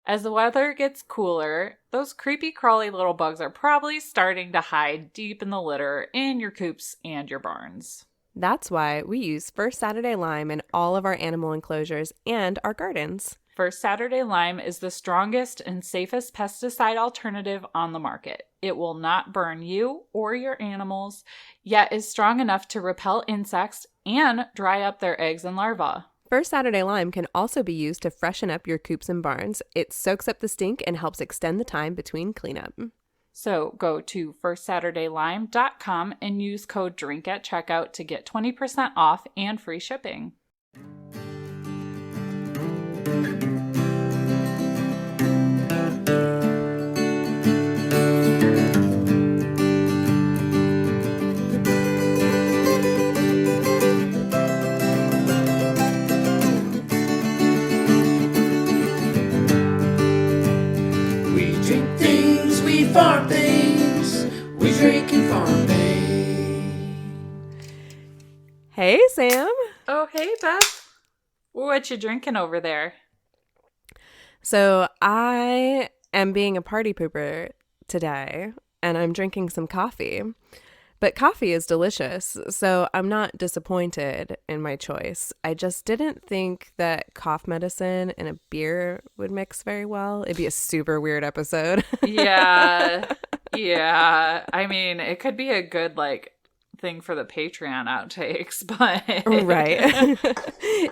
As the weather gets cooler, those creepy crawly little bugs are probably starting to hide deep in the litter in your coops and your barns. That's why we use First Saturday Lime in all of our animal enclosures and our gardens. First Saturday Lime is the strongest and safest pesticide alternative on the market. It will not burn you or your animals, yet is strong enough to repel insects and dry up their eggs and larvae. First Saturday Lime can also be used to freshen up your coops and barns. It soaks up the stink and helps extend the time between cleanup. So go to firstsaturdaylime.com and use code DRINK at checkout to get 20% off and free shipping. Farm things, we drink in Farm Bay. Hey, Sam. Oh, hey, Beth. What you drinking over there? So I am being a party pooper today, and I'm drinking some coffee. But coffee is delicious, so I'm not disappointed in my choice. I just didn't think that cough medicine and a beer would mix very well. It'd be a super weird episode. Yeah. Yeah. I mean, it could be a good, thing for the Patreon outtakes, but... Right.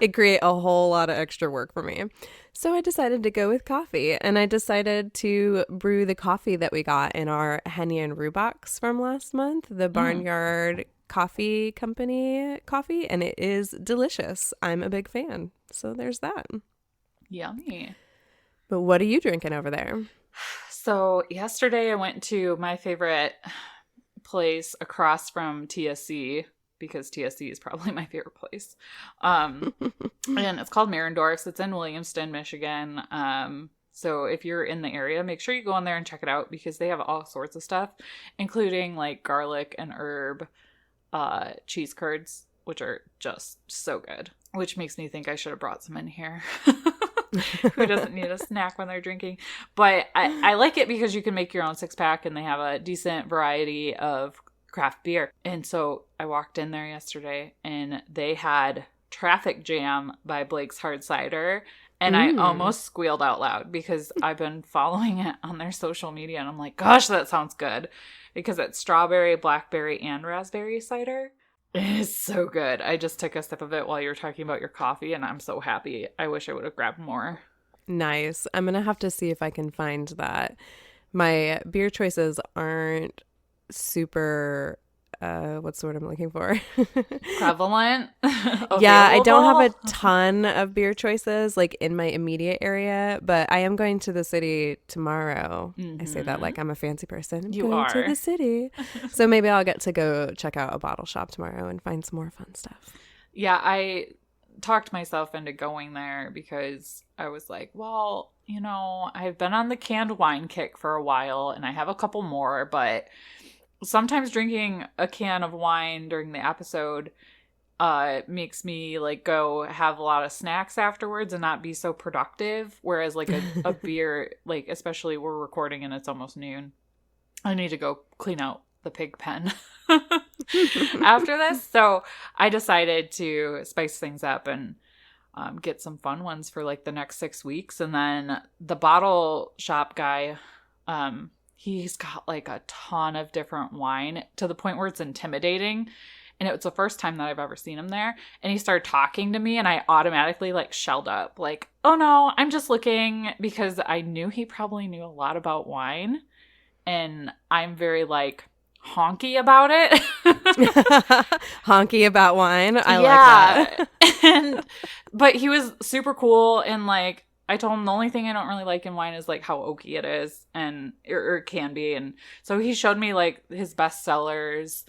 It'd create a whole lot of extra work for me. So I decided to go with coffee, and I decided to brew the coffee that we got in our Henny and Rue box from last month, the Barnyard Coffee Company coffee, and it is delicious. I'm a big fan. So there's that. Yummy. But what are you drinking over there? So yesterday I went to my favorite place across from TSC, because TSC is probably my favorite place. And it's called Marendorf's. It's in Williamston, Michigan. So if you're in the area, make sure you go in there and check it out, because they have all sorts of stuff, including garlic and herb cheese curds, which are just so good, which makes me think I should have brought some in here. Who doesn't need a snack when they're drinking? But I like it because you can make your own 6-pack, and they have a decent variety of craft beer. And so I walked in there yesterday, and they had Traffic Jam by Blake's Hard Cider, and I almost squealed out loud, because I've been following it on their social media, and I'm like, gosh, that sounds good, because it's strawberry, blackberry, and raspberry cider. It is so good. I just took a sip of it while you were talking about your coffee, and I'm so happy. I wish I would have grabbed more. Nice. I'm going to have to see if I can find that. My beer choices aren't super, what's the word I'm looking for? Prevalent? Yeah, I don't have a ton of beer choices in my immediate area, but I am going to the city tomorrow. I say that like I'm a fancy person. You going are. to the city. So maybe I'll get to go check out a bottle shop tomorrow and find some more fun stuff. Yeah, I talked myself into going there because I was like, well, I've been on the canned wine kick for a while, and I have a couple more, but sometimes drinking a can of wine during the episode makes me go have a lot of snacks afterwards and not be so productive, whereas a beer, especially we're recording and it's almost noon, I need to go clean out the pig pen after this. So I decided to spice things up and get some fun ones for the next 6 weeks. And then the bottle shop guy, he's got a ton of different wine to the point where it's intimidating. And it was the first time that I've ever seen him there. And he started talking to me, and I automatically shelled up oh no, I'm just looking, because I knew he probably knew a lot about wine. And I'm very honky about it. Honky about wine. I like that. But he was super cool, and I told him the only thing I don't really like in wine is how oaky it is, and or it can be. And so he showed me his best sellers,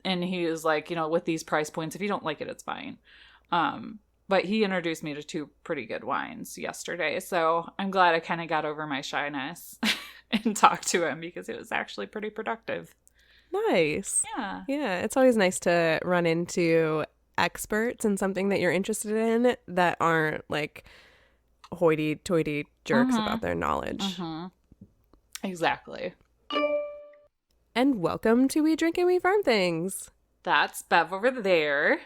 and he was with these price points, if you don't like it, it's fine. But he introduced me to 2 pretty good wines yesterday, so I'm glad I kind of got over my shyness and talked to him, because it was actually pretty productive. Nice. Yeah. Yeah, it's always nice to run into experts in something that you're interested in that aren't hoity-toity jerks about their knowledge. Exactly. And welcome to We Drink and We Farm Things. That's Bev over there.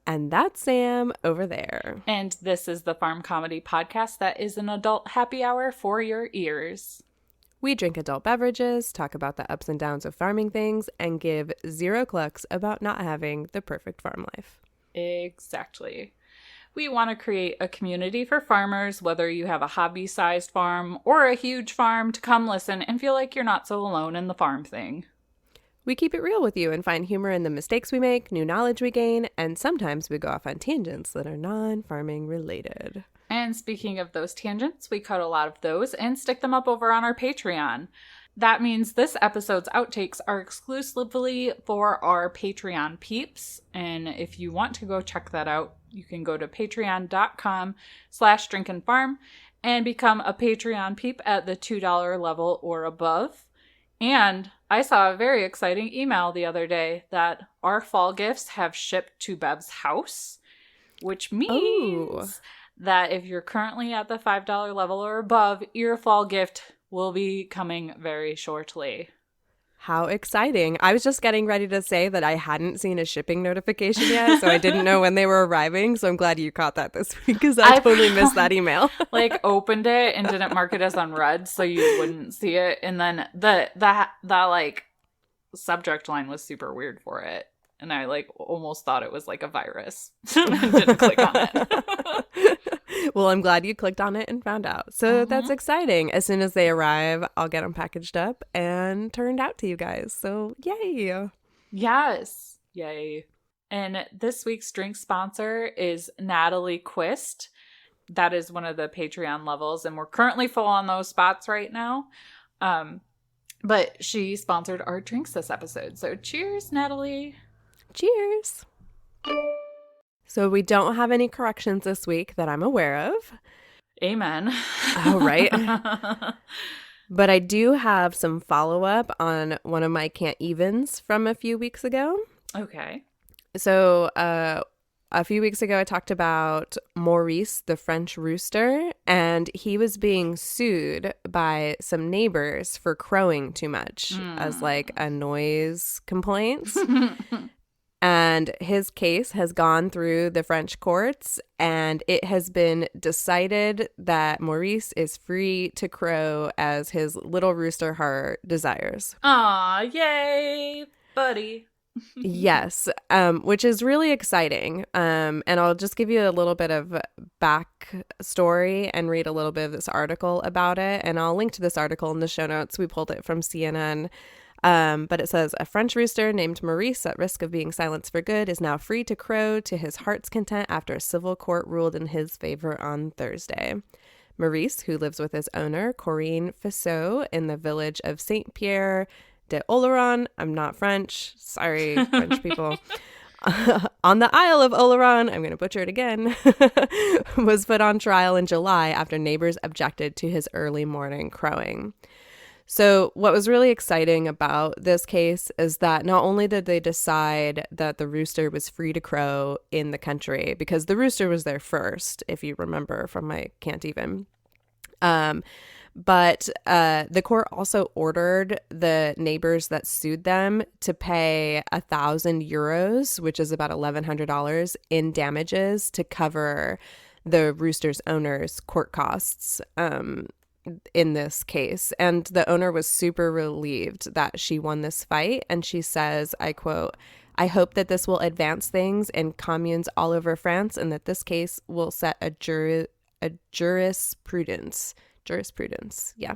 And that's Sam over there. And this is the farm comedy podcast that is an adult happy hour for your ears. We drink adult beverages, talk about the ups and downs of farming things, and give zero clucks about not having the perfect farm life. Exactly. We want to create a community for farmers, whether you have a hobby-sized farm or a huge farm, to come listen and feel like you're not so alone in the farm thing. We keep it real with you and find humor in the mistakes we make, new knowledge we gain, and sometimes we go off on tangents that are non-farming related. And speaking of those tangents, we cut a lot of those and stick them up over on our Patreon. That means this episode's outtakes are exclusively for our Patreon peeps. And if you want to go check that out, you can go to patreon.com/drinkandfarm and become a Patreon peep at the $2 level or above. And I saw a very exciting email the other day that our fall gifts have shipped to Bev's house, which means that if you're currently at the $5 level or above, your fall gift will be coming very shortly. How exciting. I was just getting ready to say that I hadn't seen a shipping notification yet, so I didn't know when they were arriving. So I'm glad you caught that this week because I totally missed that email. Opened it and didn't mark it as unread so you wouldn't see it. And then the subject line was super weird for it. And I almost thought it was a virus. I didn't click on it. Well, I'm glad you clicked on it and found out. So that's exciting. As soon as they arrive, I'll get them packaged up and turned out to you guys. So yay. Yes. Yay. And this week's drink sponsor is Natalie Quist. That is one of the Patreon levels. And we're currently full on those spots right now. But she sponsored our drinks this episode. So cheers, Natalie. Cheers. So we don't have any corrections this week that I'm aware of. Amen. Oh, right. But I do have some follow-up on one of my can't evens from a few weeks ago. Okay. So a few weeks ago, I talked about Maurice, the French rooster, and he was being sued by some neighbors for crowing too much as a noise complaint. And his case has gone through the French courts, and it has been decided that Maurice is free to crow as his little rooster heart desires. Aw, yay, buddy. Yes, which is really exciting. And I'll just give you a little bit of backstory and read a little bit of this article about it. And I'll link to this article in the show notes. We pulled it from CNN. But it says, a French rooster named Maurice, at risk of being silenced for good, is now free to crow to his heart's content after a civil court ruled in his favor on Thursday. Maurice, who lives with his owner, Corinne Fissot, in the village of Saint-Pierre de Oloron, I'm not French, sorry, French people, on the Isle of Oloron, I'm going to butcher it again, was put on trial in July after neighbors objected to his early morning crowing. So what was really exciting about this case is that not only did they decide that the rooster was free to crow in the country, because the rooster was there first, if you remember from my can't even, but the court also ordered the neighbors that sued them to pay 1,000 euros, which is about $1,100 in damages to cover the rooster's owner's court costs in this case. And the owner was super relieved that she won this fight. And she says, I quote, "I hope that this will advance things in communes all over France and that this case will set a jurisprudence. Yeah.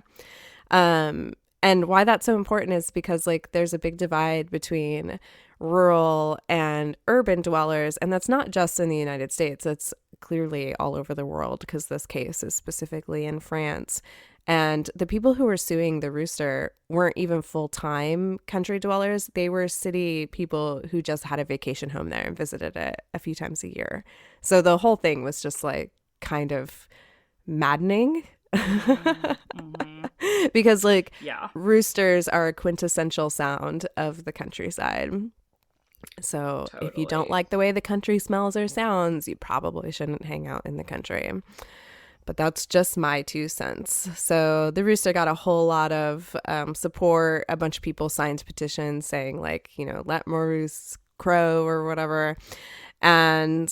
And why that's so important is because there's a big divide between rural and urban dwellers. And that's not just in the United States. It's clearly all over the world because this case is specifically in France. And the people who were suing the rooster weren't even full-time country dwellers. They were city people who just had a vacation home there and visited it a few times a year. So the whole thing was just kind of maddening. Because roosters are a quintessential sound of the countryside. So if you don't like the way the country smells or sounds, you probably shouldn't hang out in the country. But that's just my 2 cents. So the rooster got a whole lot of support. A bunch of people signed petitions saying, like, let more roosts crow or whatever. And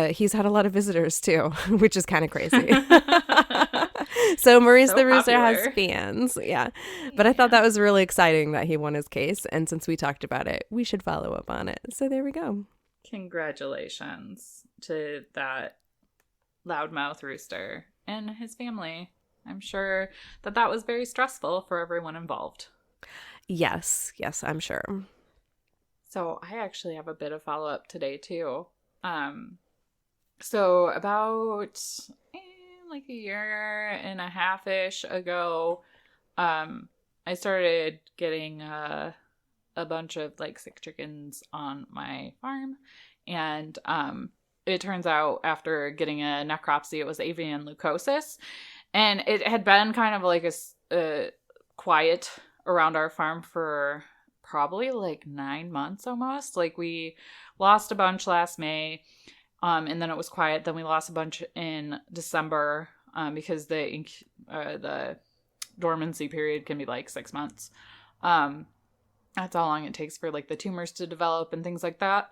he's had a lot of visitors too, which is kind of crazy. So Maurice So the rooster popular. has fans. Yeah. But I thought that was really exciting that he won his case. And since we talked about it, we should follow up on it. So there we go. Congratulations to that loudmouth rooster and his family. I'm sure that was very stressful for everyone involved. Yes, I'm sure. So I actually have a bit of follow-up today too. So about like a year and a half-ish ago, I started getting a bunch of like sick chickens on my farm, and it turns out after getting a necropsy, it was avian leukosis, and it had been kind of like a quiet around our farm for probably like 9 months almost. Like we lost a bunch last May, and then it was quiet. Then we lost a bunch in December because the dormancy period can be like 6 months. That's how long it takes for like the tumors to develop and things like that.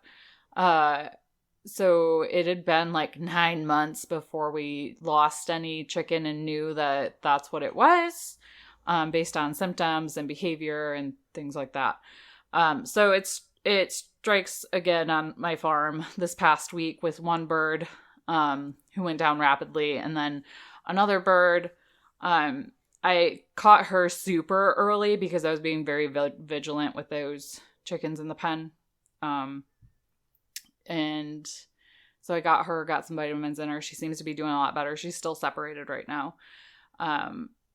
So it had been like 9 months before we lost any chicken and knew that that's what it was, based on symptoms and behavior and things like that. So it strikes again on my farm this past week with one bird who went down rapidly, and then another bird. I caught her super early because I was being very vigilant with those chickens in the pen. And so I got some vitamins in her. She seems to be doing a lot better. She's still separated right now.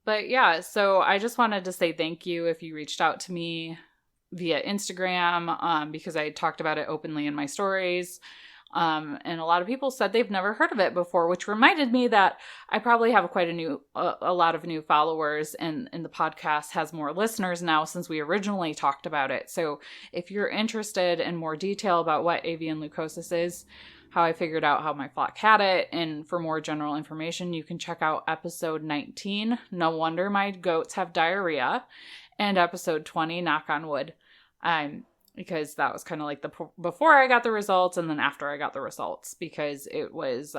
But yeah, so I just wanted to say thank you if you reached out to me via Instagram, because I talked about it openly in my stories. And a lot of people said they've never heard of it before, which reminded me that I probably have a lot of new followers, and the podcast has more listeners now since we originally talked about it. So if you're interested in more detail about what avian leukosis is, how I figured out how my flock had it, and for more general information, you can check out episode 19, No Wonder My Goats Have Diarrhea, and episode 20, Knock on Wood. Because that was kind of like the before I got the results and then after I got the results, because it was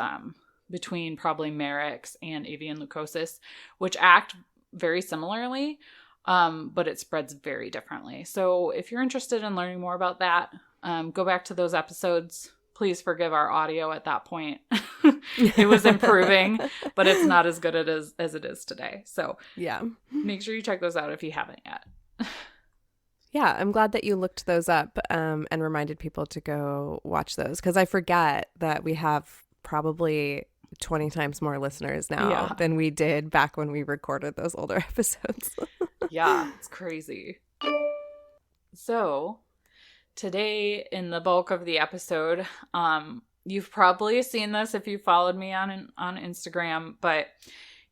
between probably Merrick's and avian leukosis, which act very similarly, but it spreads very differently. So if you're interested in learning more about that, go back to those episodes. Please forgive our audio at that point. It was improving, but it's not as good as it is today. So yeah, make sure you check those out if you haven't yet. Yeah, I'm glad that you looked those up and reminded people to go watch those, because I forget that we have probably 20 times more listeners now than we did back when we recorded those older episodes. Yeah, it's crazy. So today in the bulk of the episode, you've probably seen this if you followed me on Instagram, but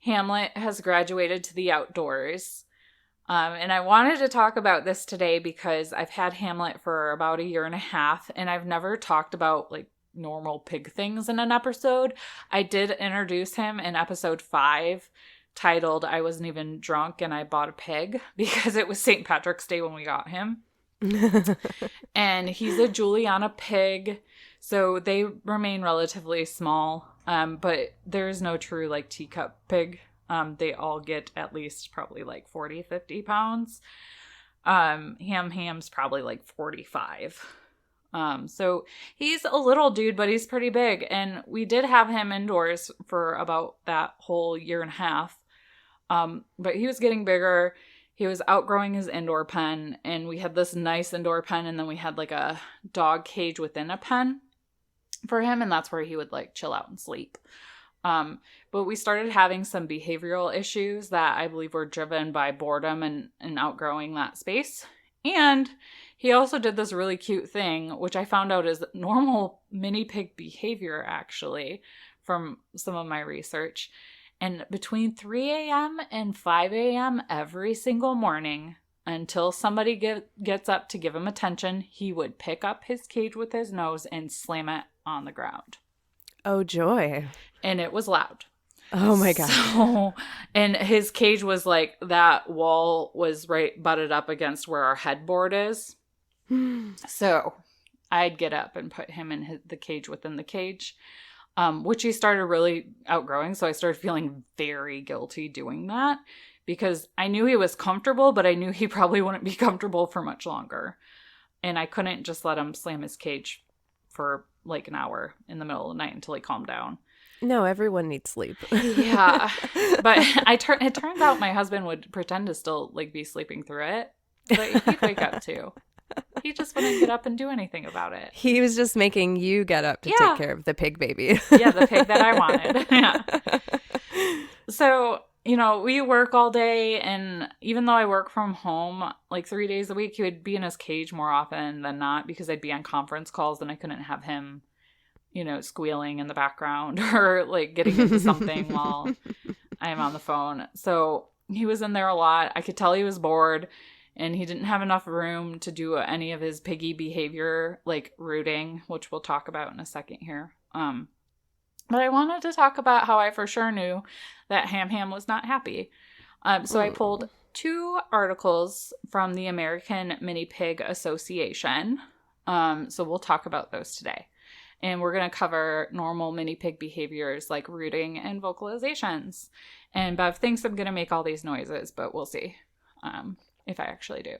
Hamlet has graduated to the outdoors. And I wanted to talk about this today because I've had Hamlet for about a year and a half, and I've never talked about like normal pig things in an episode. I did introduce him in episode 5, titled I Wasn't Even Drunk and I Bought a Pig, because it was St. Patrick's Day when we got him. And he's a Juliana pig, so they remain relatively small, but there's no true like teacup pig. They all get at least probably like 40-50 pounds. Ham's probably like 45. So he's a little dude, but he's pretty big. And we did have him indoors for about that whole year and a half. But he was getting bigger. He was outgrowing his indoor pen, and we had this nice indoor pen, and then we had like a dog cage within a pen for him, and that's where he would like chill out and sleep. But we started having some behavioral issues that I believe were driven by boredom and outgrowing that space. And he also did this really cute thing, which I found out is normal mini pig behavior, actually, from some of my research. And between 3 a.m. and 5 a.m. every single morning, until somebody gets up to give him attention, he would pick up his cage with his nose and slam it on the ground. Oh, joy. And it was loud. Oh, my God. So, and his cage was like, that wall was right butted up against where our headboard is. So I'd get up and put him in the cage within the cage, which he started really outgrowing. So I started feeling very guilty doing that because I knew he was comfortable, but I knew he probably wouldn't be comfortable for much longer. And I couldn't just let him slam his cage for like an hour in the middle of the night until he calmed down. No, everyone needs sleep. Yeah. But it turns out my husband would pretend to still like be sleeping through it, but he'd wake up too. He just wouldn't get up and do anything about it. He was just making you get up to take care of the pig baby. Yeah, the pig that I wanted. Yeah. So, you know, we work all day, and even though I work from home like 3 days a week, he would be in his cage more often than not because I'd be on conference calls and I couldn't have him, you know, squealing in the background or like getting into something while I'm on the phone. So he was in there a lot. I could tell he was bored. And he didn't have enough room to do any of his piggy behavior, like rooting, which we'll talk about in a second here. But I wanted to talk about how I for sure knew that Ham was not happy. So I pulled 2 articles from the American Mini Pig Association. So we'll talk about those today. And we're going to cover normal mini pig behaviors like rooting and vocalizations. And Bev thinks I'm going to make all these noises, but we'll see. If I actually do.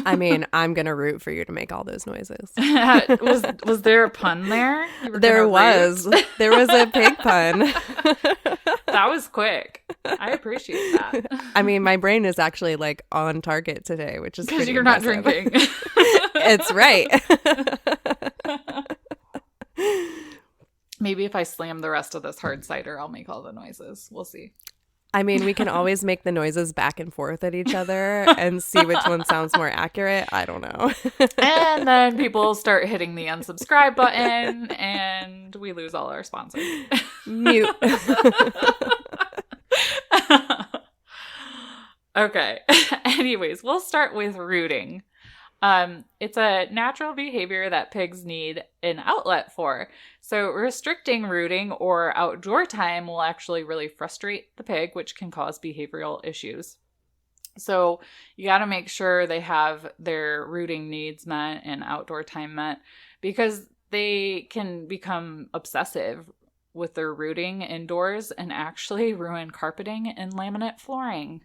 I mean, I'm going to root for you to make all those noises. Was there a pun there? There was. There was a pig pun. That was quick. I appreciate that. I mean, my brain is actually like on target today, which is because pretty you're impressive. not drinking. It's right. Maybe if I slam the rest of this hard cider, I'll make all the noises. We'll see. I mean, we can always make the noises back and forth at each other and see which one sounds more accurate. I don't know. And then people start hitting the unsubscribe button and we lose all our sponsors. Mute. Okay. Anyways, we'll start with rooting. It's a natural behavior that pigs need an outlet for. So restricting rooting or outdoor time will actually really frustrate the pig, which can cause behavioral issues. So you got to make sure they have their rooting needs met and outdoor time met because they can become obsessive with their rooting indoors and actually ruin carpeting and laminate flooring,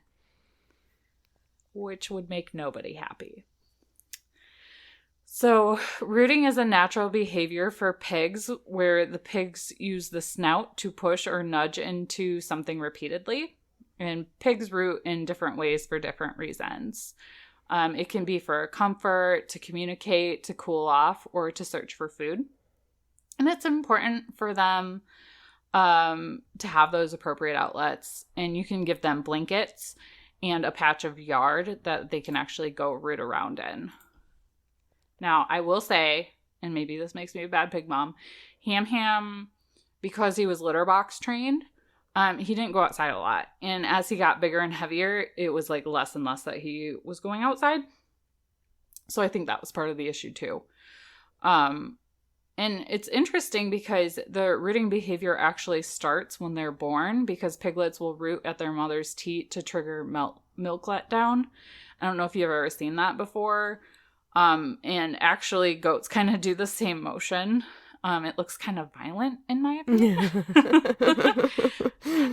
which would make nobody happy. So rooting is a natural behavior for pigs where the pigs use the snout to push or nudge into something repeatedly. And pigs root in different ways for different reasons. It can be for comfort, to communicate, to cool off, or to search for food. And it's important for them to have those appropriate outlets. And you can give them blankets and a patch of yard that they can actually go root around in. Now, I will say, and maybe this makes me a bad pig mom, Ham, because he was litter box trained, he didn't go outside a lot. And as he got bigger and heavier, it was like less and less that he was going outside. So I think that was part of the issue too. And it's interesting because the rooting behavior actually starts when they're born because piglets will root at their mother's teat to trigger milk letdown. I don't know if you've ever seen that before. And actually goats kind of do the same motion. It looks kind of violent in my opinion.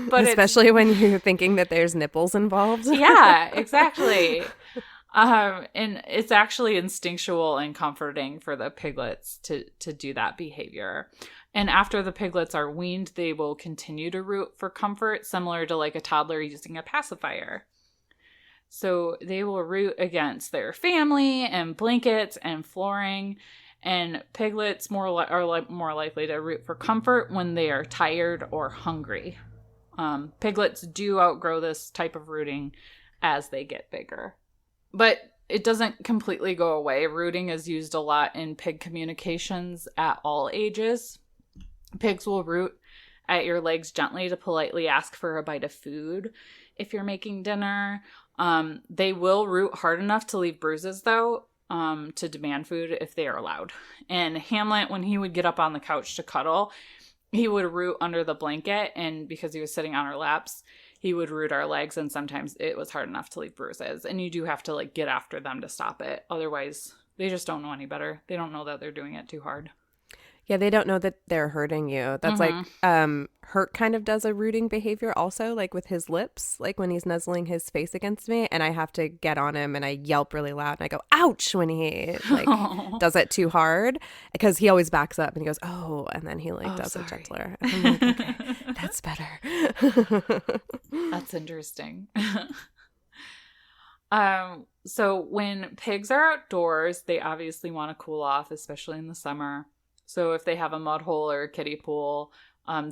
But especially when you're thinking that there's nipples involved. Yeah, exactly. And it's actually instinctual and comforting for the piglets to do that behavior. And after the piglets are weaned, they will continue to root for comfort, similar to like a toddler using a pacifier. So they will root against their family and blankets and flooring. And piglets are more likely to root for comfort when they are tired or hungry. Piglets do outgrow this type of rooting as they get bigger. But it doesn't completely go away. Rooting is used a lot in pig communications at all ages. Pigs will root at your legs gently to politely ask for a bite of food if you're making dinner. They will root hard enough to leave bruises, though, to demand food if they are allowed. And Hamlet, when he would get up on the couch to cuddle, he would root under the blanket, and because he was sitting on our laps, he would root our legs, and sometimes it was hard enough to leave bruises. And you do have to like get after them to stop it. Otherwise, they just don't know any better. They don't know that they're doing it too hard. Yeah, they don't know that they're hurting you. That's like Hurt kind of does a rooting behavior also, like with his lips, like when he's nuzzling his face against me, and I have to get on him and I yelp really loud and I go, ouch, when he like does it too hard, because he always backs up and he goes, oh, and then he like does it gentler. I'm like, okay, that's better. That's interesting. So when pigs are outdoors, they obviously want to cool off, especially in the summer. So if they have a mud hole or a kiddie pool,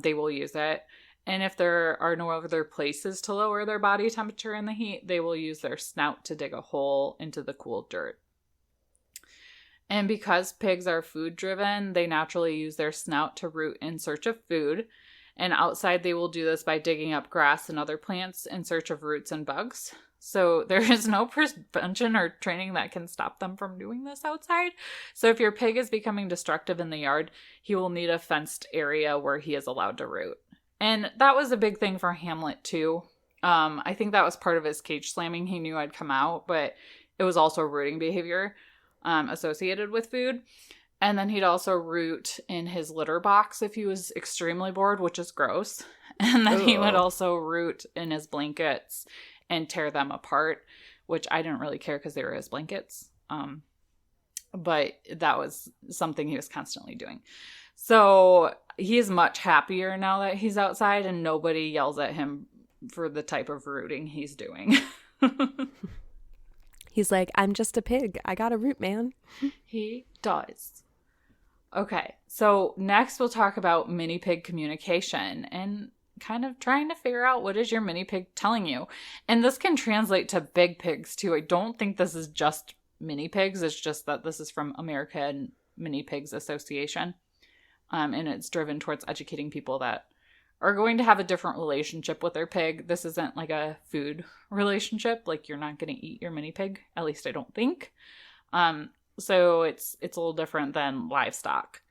they will use it. And if there are no other places to lower their body temperature in the heat, they will use their snout to dig a hole into the cool dirt. And because pigs are food driven, they naturally use their snout to root in search of food. And outside, they will do this by digging up grass and other plants in search of roots and bugs. So there is no prevention or training that can stop them from doing this outside. So if your pig is becoming destructive in the yard, he will need a fenced area where he is allowed to root. And that was a big thing for Hamlet too. I think that was part of his cage slamming. He knew I'd come out, but it was also rooting behavior associated with food. And then he'd also root in his litter box if he was extremely bored, which is gross. And then he would also root in his blankets and tear them apart, which I didn't really care because they were his blankets. But that was something he was constantly doing. So he's much happier now that he's outside and nobody yells at him for the type of rooting he's doing. He's like, I'm just a pig. I got a root, man. He does. Okay, so next we'll talk about mini pig communication and kind of trying to figure out what is your mini pig telling you. And this can translate to big pigs too. I don't think this is just mini pigs. It's just that this is from American Mini Pigs Association. And it's driven towards educating people that are going to have a different relationship with their pig. This isn't like a food relationship. Like you're not going to eat your mini pig. At least I don't think. So it's a little different than livestock.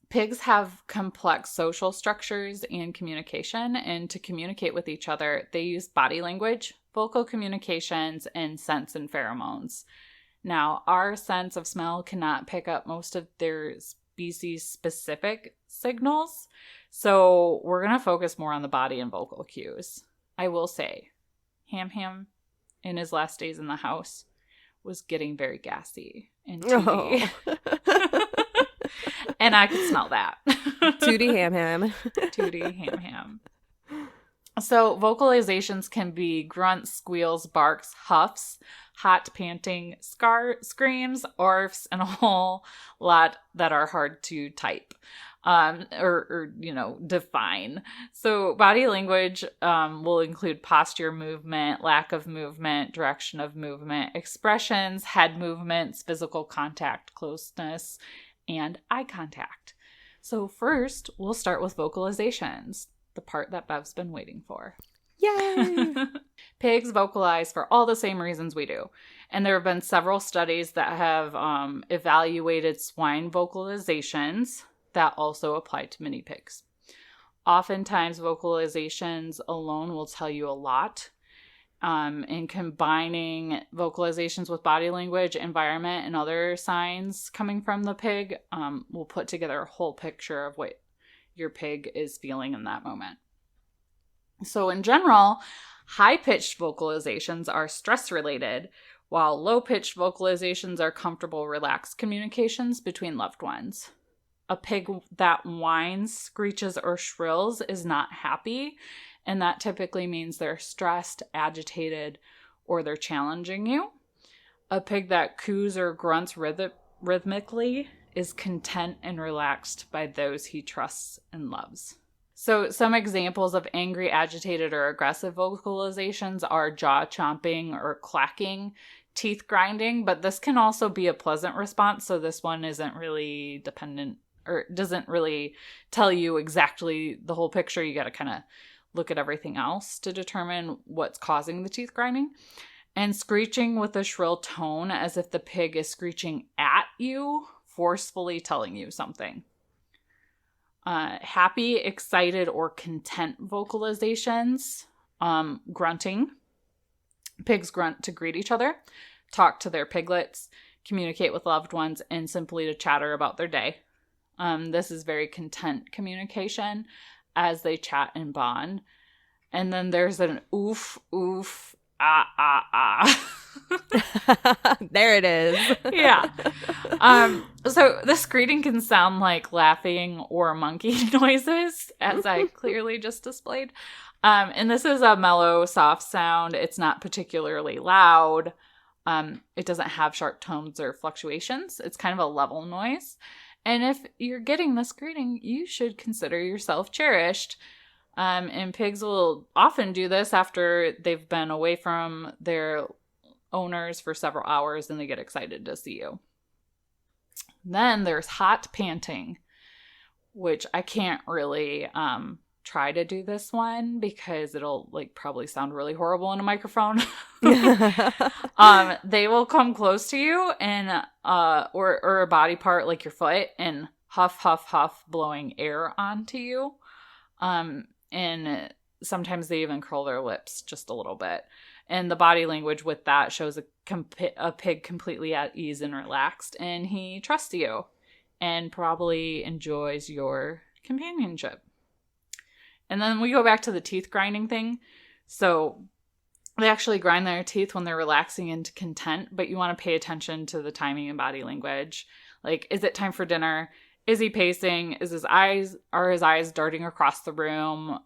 Pigs have complex social structures and communication, and to communicate with each other, they use body language, vocal communications, and scents and pheromones. Now, our sense of smell cannot pick up most of their species-specific signals, so we're going to focus more on the body and vocal cues. I will say, Ham, in his last days in the house, was getting very gassy and tooty. Oh. And I could smell that. Tooty ham. Tooty ham. So vocalizations can be grunts, squeals, barks, huffs, hot panting, screams, orfs, and a whole lot that are hard to type or define. So body language will include posture, movement, lack of movement, direction of movement, expressions, head movements, physical contact, closeness, and eye contact. So first, we'll start with vocalizations, the part that Bev's been waiting for. Yay! Pigs vocalize for all the same reasons we do. And there have been several studies that have evaluated swine vocalizations that also apply to mini pigs. Oftentimes, vocalizations alone will tell you a lot. And combining vocalizations with body language, environment, and other signs coming from the pig will put together a whole picture of what your pig is feeling in that moment. So in general, high-pitched vocalizations are stress-related, while low-pitched vocalizations are comfortable, relaxed communications between loved ones. A pig that whines, screeches, or shrills is not happy, and that typically means they're stressed, agitated, or they're challenging you. A pig that coos or grunts rhythmically is content and relaxed by those he trusts and loves. So some examples of angry, agitated, or aggressive vocalizations are jaw chomping or clacking, teeth grinding, but this can also be a pleasant response, so this one isn't really dependent or doesn't really tell you exactly the whole picture. You got to kind of look at everything else to determine what's causing the teeth grinding. And screeching with a shrill tone as if the pig is screeching at you, forcefully telling you something. Happy, excited, or content vocalizations. Grunting. Pigs grunt to greet each other, talk to their piglets, communicate with loved ones, and simply to chatter about their day. This is very content communication as they chat and bond. And then there's an oof, oof, ah, ah, ah. There it is. Yeah. So this greeting can sound like laughing or monkey noises, as I clearly just displayed. And this is a mellow, soft sound. It's not particularly loud. It doesn't have sharp tones or fluctuations. It's kind of a level noise. And if you're getting this greeting, you should consider yourself cherished. And pigs will often do this after they've been away from their owners for several hours and they get excited to see you. Then there's hot panting, which I can't really try to do this one because it'll like probably sound really horrible in a microphone. They will come close to you and or a body part like your foot and huff, huff, huff, blowing air onto you. And sometimes they even curl their lips just a little bit. And the body language with that shows a pig completely at ease and relaxed, and he trusts you and probably enjoys your companionship. And then we go back to the teeth grinding thing. So they actually grind their teeth when they're relaxing into content, but you want to pay attention to the timing and body language. Like, is it time for dinner? Is he pacing? Are his eyes darting across the room?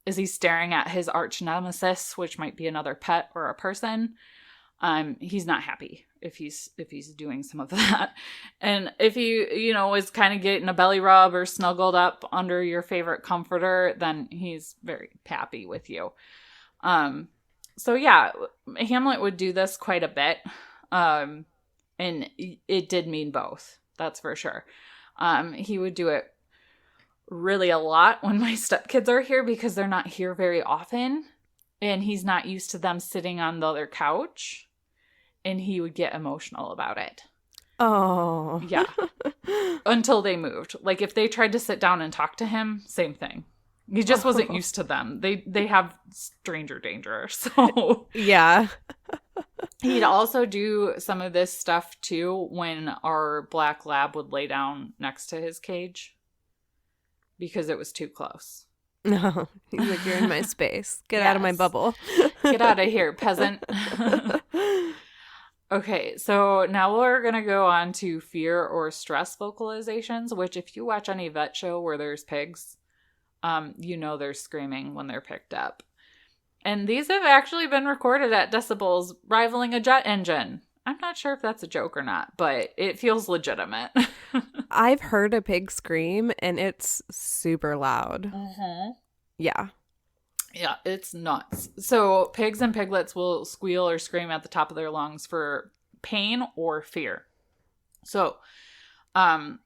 Is he staring at his arch nemesis, which might be another pet or a person? He's not happy if he's doing some of that. And if he, is kind of getting a belly rub or snuggled up under your favorite comforter, then he's very happy with you. So yeah, Hamlet would do this quite a bit. And it did mean both. That's for sure. He would do it really a lot when my stepkids are here because they're not here very often and he's not used to them sitting on the other couch, and he would get emotional about it. Oh. Yeah. Until they moved. Like if they tried to sit down and talk to him, same thing. He just wasn't used to them. They have stranger danger. So yeah. He'd also do some of this stuff too when our black lab would lay down next to his cage because it was too close. No, he's like, you're in my space. Get out of my bubble. Get out of here, peasant. Okay, so now we're going to go on to fear or stress vocalizations, which if you watch any vet show where there's pigs, they're screaming when they're picked up. And these have actually been recorded at decibels rivaling a jet engine. I'm not sure if that's a joke or not, but it feels legitimate. I've heard a pig scream, and it's super loud. Mm-hmm. Yeah. Yeah, it's nuts. So pigs and piglets will squeal or scream at the top of their lungs for pain or fear. So when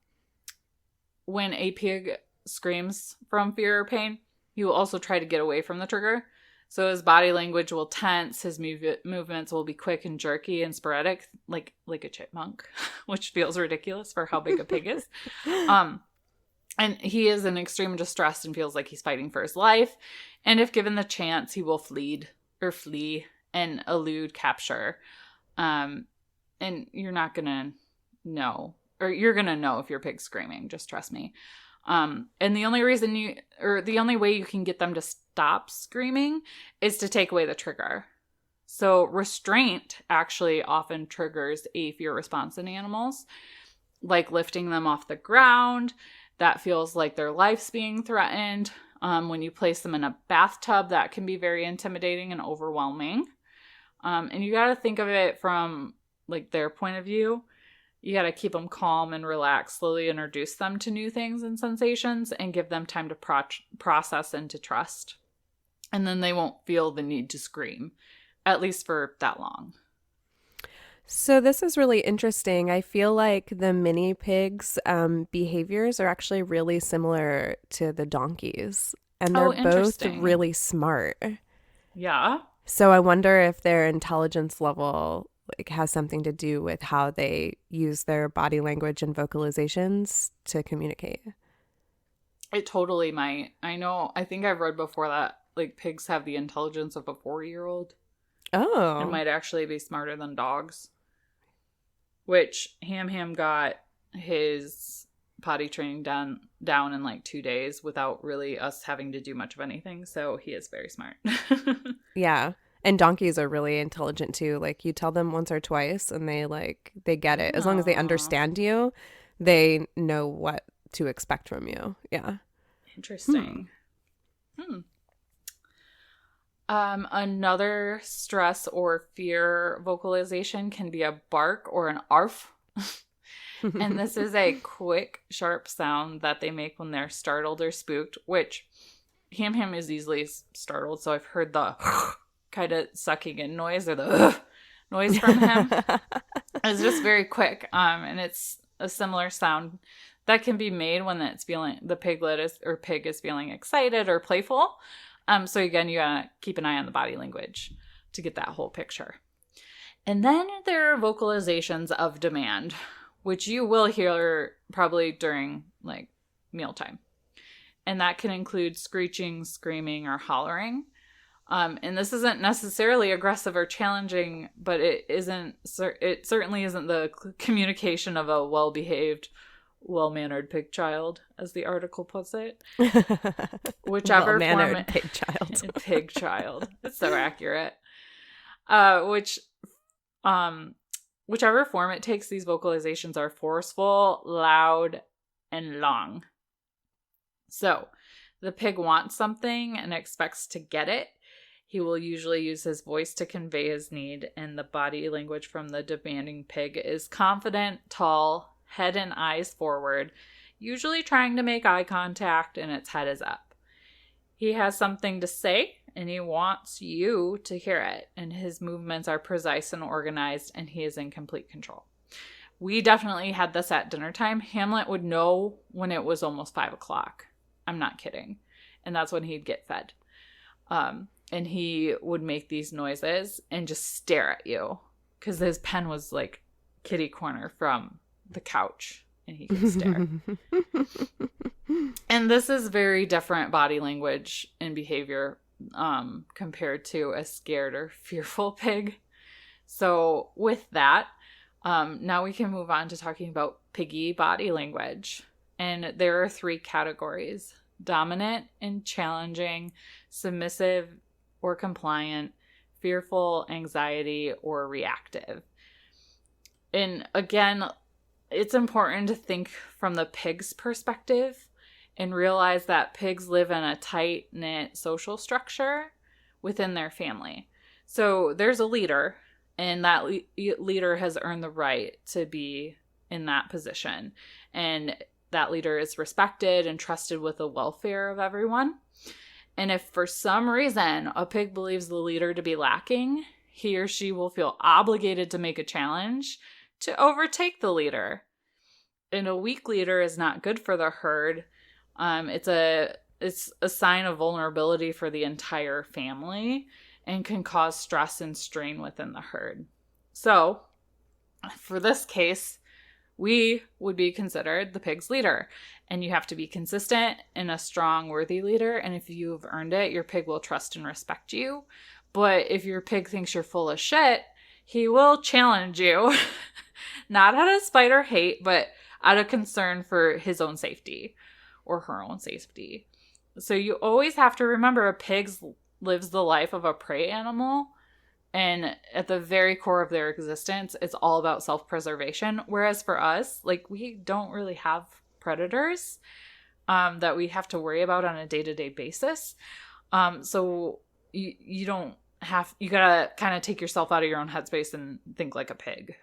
a pig screams from fear or pain, he will also try to get away from the trigger. So his body language will tense, his movements will be quick and jerky and sporadic, like a chipmunk, which feels ridiculous for how big a pig is. And he is in extreme distress and feels like he's fighting for his life. And if given the chance, he will flee and elude capture. And you're not going to know, or you're going to know if your pig's screaming, just trust me. And the only way you can get them to stop screaming is to take away the trigger. So restraint actually often triggers a fear response in animals, like lifting them off the ground. That feels like their life's being threatened. When you place them in a bathtub, that can be very intimidating and overwhelming. And you got to think of it from like their point of view. You got to keep them calm and relaxed, slowly introduce them to new things and sensations, and give them time to process and to trust. And then they won't feel the need to scream, at least for that long. So this is really interesting. I feel like the mini pigs' behaviors are actually really similar to the donkeys. And they're both really smart. Yeah. So I wonder if their intelligence level has something to do with how they use their body language and vocalizations to communicate. It totally might. I think I've read before that like pigs have the intelligence of a 4-year-old. Oh. It might actually be smarter than dogs. Which Ham got his potty training down in like 2 days without really us having to do much of anything. So he is very smart. Yeah. And donkeys are really intelligent too. Like you tell them once or twice and they get it. As long as they Aw. understand you, they know what to expect from you. Yeah. Interesting. Another stress or fear vocalization can be a bark or an arf. And this is a quick, sharp sound that they make when they're startled or spooked, which Ham is easily startled. So I've heard the kind of sucking in noise or the noise from him. It's just very quick. And it's a similar sound that can be made when it's feeling the pig is feeling excited or playful. So again, you gotta keep an eye on the body language to get that whole picture. And then there are vocalizations of demand, which you will hear probably during like mealtime. And that can include screeching, screaming, or hollering. And this isn't necessarily aggressive or challenging, but it certainly isn't the communication of a well-behaved, well-mannered pig child, as the article puts it. Whichever Well-mannered form pig child. pig child. It's so accurate. Whichever form it takes, these vocalizations are forceful, loud, and long. So, the pig wants something and expects to get it. He will usually use his voice to convey his need, and the body language from the demanding pig is confident, tall, head and eyes forward, usually trying to make eye contact, and its head is up. He has something to say, and he wants you to hear it, and his movements are precise and organized, and he is in complete control. We definitely had this at dinner time. Hamlet would know when it was almost 5 o'clock. I'm not kidding. And that's when he'd get fed. And he would make these noises and just stare at you because his pen was like kitty corner from the couch and he could stare. And this is very different body language and behavior compared to a scared or fearful pig. So with that, now we can move on to talking about piggy body language. And there are 3 categories: dominant and challenging, submissive or compliant, fearful, anxiety, or reactive. And again, it's important to think from the pig's perspective and realize that pigs live in a tight-knit social structure within their family. So there's a leader, and that leader has earned the right to be in that position. And that leader is respected and trusted with the welfare of everyone. And if for some reason a pig believes the leader to be lacking, he or she will feel obligated to make a challenge to overtake the leader. And a weak leader is not good for the herd. It's a sign of vulnerability for the entire family and can cause stress and strain within the herd. So, for this case, we would be considered the pig's leader. And you have to be consistent and a strong, worthy leader. And if you've earned it, your pig will trust and respect you. But if your pig thinks you're full of shit, he will challenge you. Not out of spite or hate, but out of concern for his own safety or her own safety. So you always have to remember a pig lives the life of a prey animal. And at the very core of their existence, it's all about self-preservation. Whereas for us, like, we don't really have predators that we have to worry about on a day-to-day basis. So you gotta kind of take yourself out of your own headspace and think like a pig.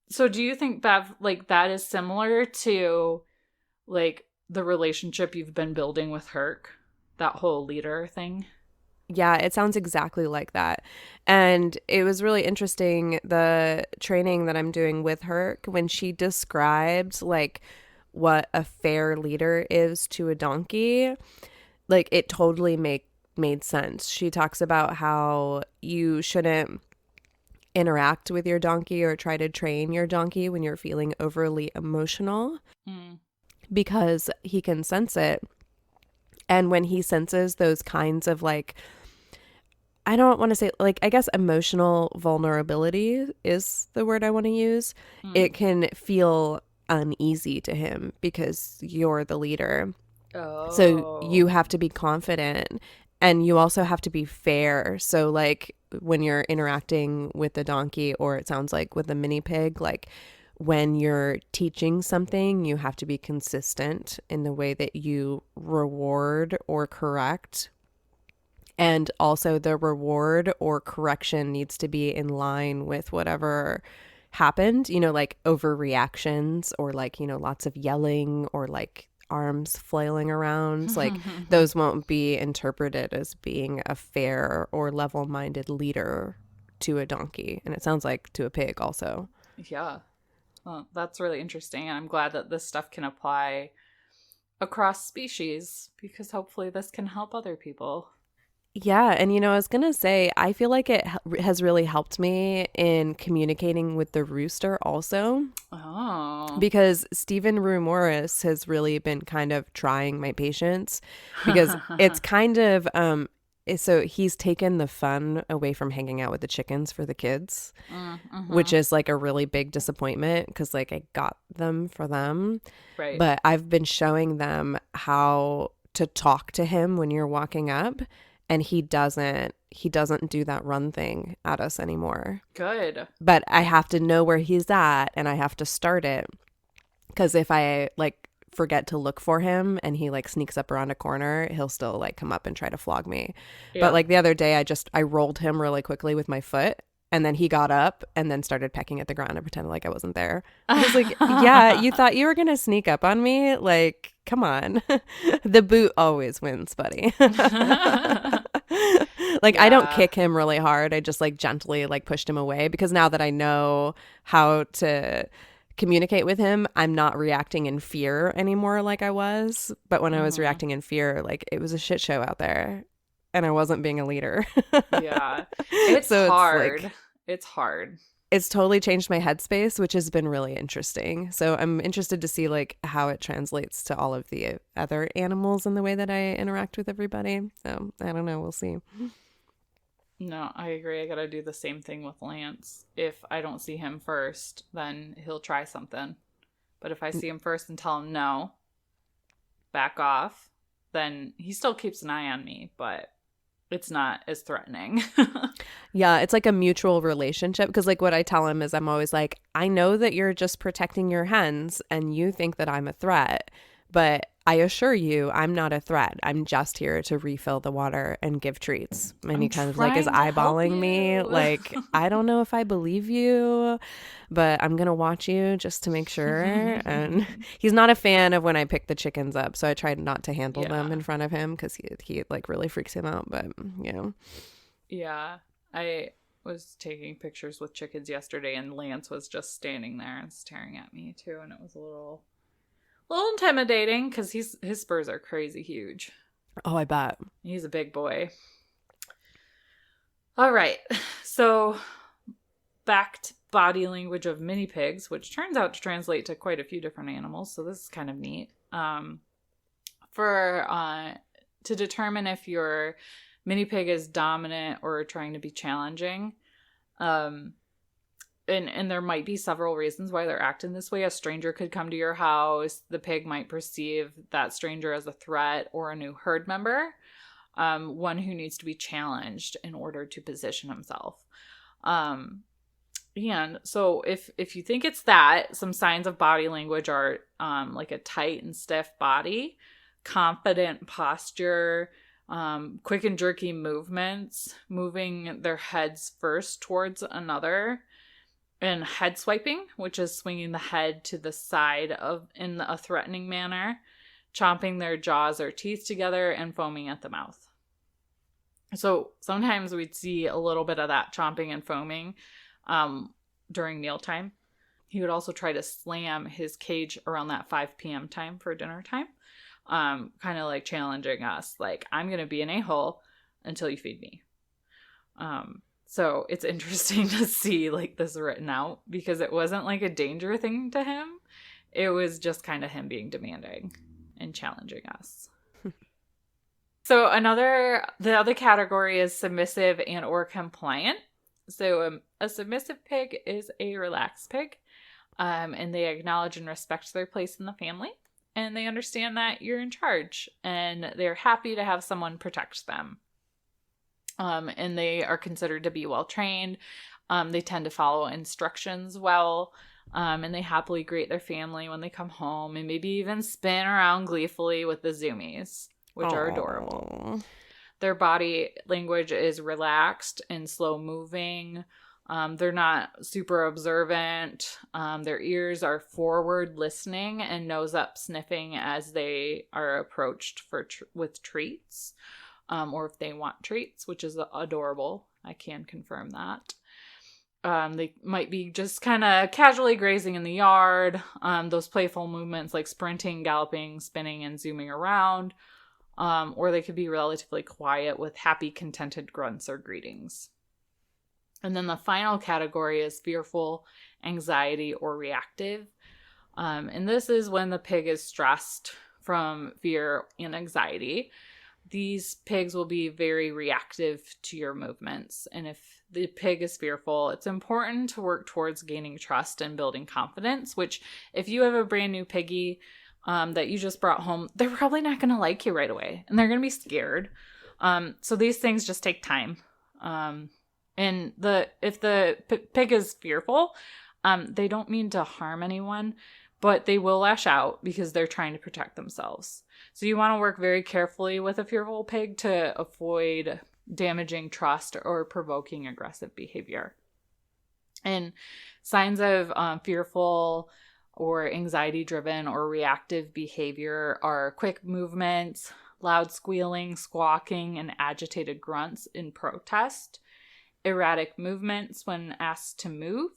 So do you think, Bev, like that is similar to like the relationship you've been building with Herc, that whole leader thing? Yeah, it sounds exactly like that. And it was really interesting, the training that I'm doing with her, when she described like what a fair leader is to a donkey, like it totally made sense. She talks about how you shouldn't interact with your donkey or try to train your donkey when you're feeling overly emotional because he can sense it And when he senses those kinds of like, I don't want to say like, I guess emotional vulnerability is the word I want to use. It can feel uneasy to him because you're the leader. So you have to be confident, and you also have to be fair. So like when you're interacting with the donkey, or it sounds like with the mini pig, like when you're teaching something, you have to be consistent in the way that you reward or correct. And also the reward or correction needs to be in line with whatever happened, you know, like overreactions or like, you know, lots of yelling or like arms flailing around. Like those won't be interpreted as being a fair or level-minded leader to a donkey. And it sounds like to a pig also. Yeah. Well, that's really interesting. And I'm glad that this stuff can apply across species, because hopefully this can help other people. Yeah. And, you know, I was going to say, I feel like it has really helped me in communicating with the rooster also. Oh. Because Stephen Morris has really been kind of trying my patience, because it's kind of, so he's taken the fun away from hanging out with the chickens for the kids, which is like a really big disappointment because like I got them for them. Right. But I've been showing them how to talk to him when you're walking up. And he doesn't do that run thing at us anymore. Good. But I have to know where he's at, and I have to start it. Because if I like forget to look for him and he like sneaks up around a corner, he'll still like come up and try to flog me. Yeah. But like the other day, I rolled him really quickly with my foot. And then he got up and then started pecking at the ground and pretended like I wasn't there. I was like, yeah, you thought you were going to sneak up on me? Like, come on. The boot always wins, buddy. Like, I don't kick him really hard. I just like gently like pushed him away, because now that I know how to communicate with him, I'm not reacting in fear anymore like I was. But when I was reacting in fear, like it was a shit show out there. And I wasn't being a leader. Yeah. It's so hard. Like, it's hard. It's totally changed my headspace, which has been really interesting. So I'm interested to see like how it translates to all of the other animals in the way that I interact with everybody. So I don't know. We'll see. No, I agree. I got to do the same thing with Lance. If I don't see him first, then he'll try something. But if I see him first and tell him no, back off, then he still keeps an eye on me, but it's not as threatening. Yeah, it's like a mutual relationship, because like what I tell him is I'm always like, I know that you're just protecting your hens and you think that I'm a threat, but I assure you I'm not a threat. I'm just here to refill the water and give treats. And he kind of like is eyeballing me like, I don't know if I believe you, but I'm going to watch you just to make sure. And he's not a fan of when I pick the chickens up. So I tried not to handle them in front of him, because he like really freaks him out. But, you know. Yeah. I was taking pictures with chickens yesterday, and Lance was just standing there and staring at me too. And it was a little intimidating, because his spurs are crazy huge. Oh, I bet. He's a big boy. All right. So back to body language of mini pigs, which turns out to translate to quite a few different animals. So this is kind of neat. To determine if your mini pig is dominant or trying to be challenging, and there might be several reasons why they're acting this way. A stranger could come to your house. The pig might perceive that stranger as a threat or a new herd member, one who needs to be challenged in order to position himself. And so if you think it's that, some signs of body language are like a tight and stiff body, confident posture, quick and jerky movements, moving their heads first towards another, and head swiping, which is swinging the head to the side in a threatening manner, chomping their jaws or teeth together, and foaming at the mouth. So sometimes we'd see a little bit of that chomping and foaming during mealtime. He would also try to slam his cage around that 5 p.m. time for dinner time, kind of like challenging us, like, I'm going to be an a-hole until you feed me. So it's interesting to see like this written out, because it wasn't like a danger thing to him. It was just kind of him being demanding and challenging us. So the other category is submissive and or compliant. So a submissive pig is a relaxed pig, and they acknowledge and respect their place in the family, and they understand that you're in charge, and they're happy to have someone protect them. And they are considered to be well trained. They tend to follow instructions well, and they happily greet their family when they come home, and maybe even spin around gleefully with the zoomies, which are adorable. Their body language is relaxed and slow moving. They're not super observant. Their ears are forward listening and nose up sniffing as they are approached with treats, or if they want treats, which is adorable. I can confirm that. They might be just kind of casually grazing in the yard. Those playful movements like sprinting, galloping, spinning, and zooming around. Or they could be relatively quiet with happy, contented grunts or greetings. And then the final category is fearful, anxiety, or reactive. And this is when the pig is stressed from fear and anxiety. These pigs will be very reactive to your movements. And if the pig is fearful, it's important to work towards gaining trust and building confidence, which if you have a brand new piggy that you just brought home, they're probably not going to like you right away. And they're going to be scared. So these things just take time. And if the pig is fearful, they don't mean to harm anyone, but they will lash out because they're trying to protect themselves. So you want to work very carefully with a fearful pig to avoid damaging trust or provoking aggressive behavior. And signs of fearful or anxiety-driven or reactive behavior are quick movements, loud squealing, squawking, and agitated grunts in protest, erratic movements when asked to move,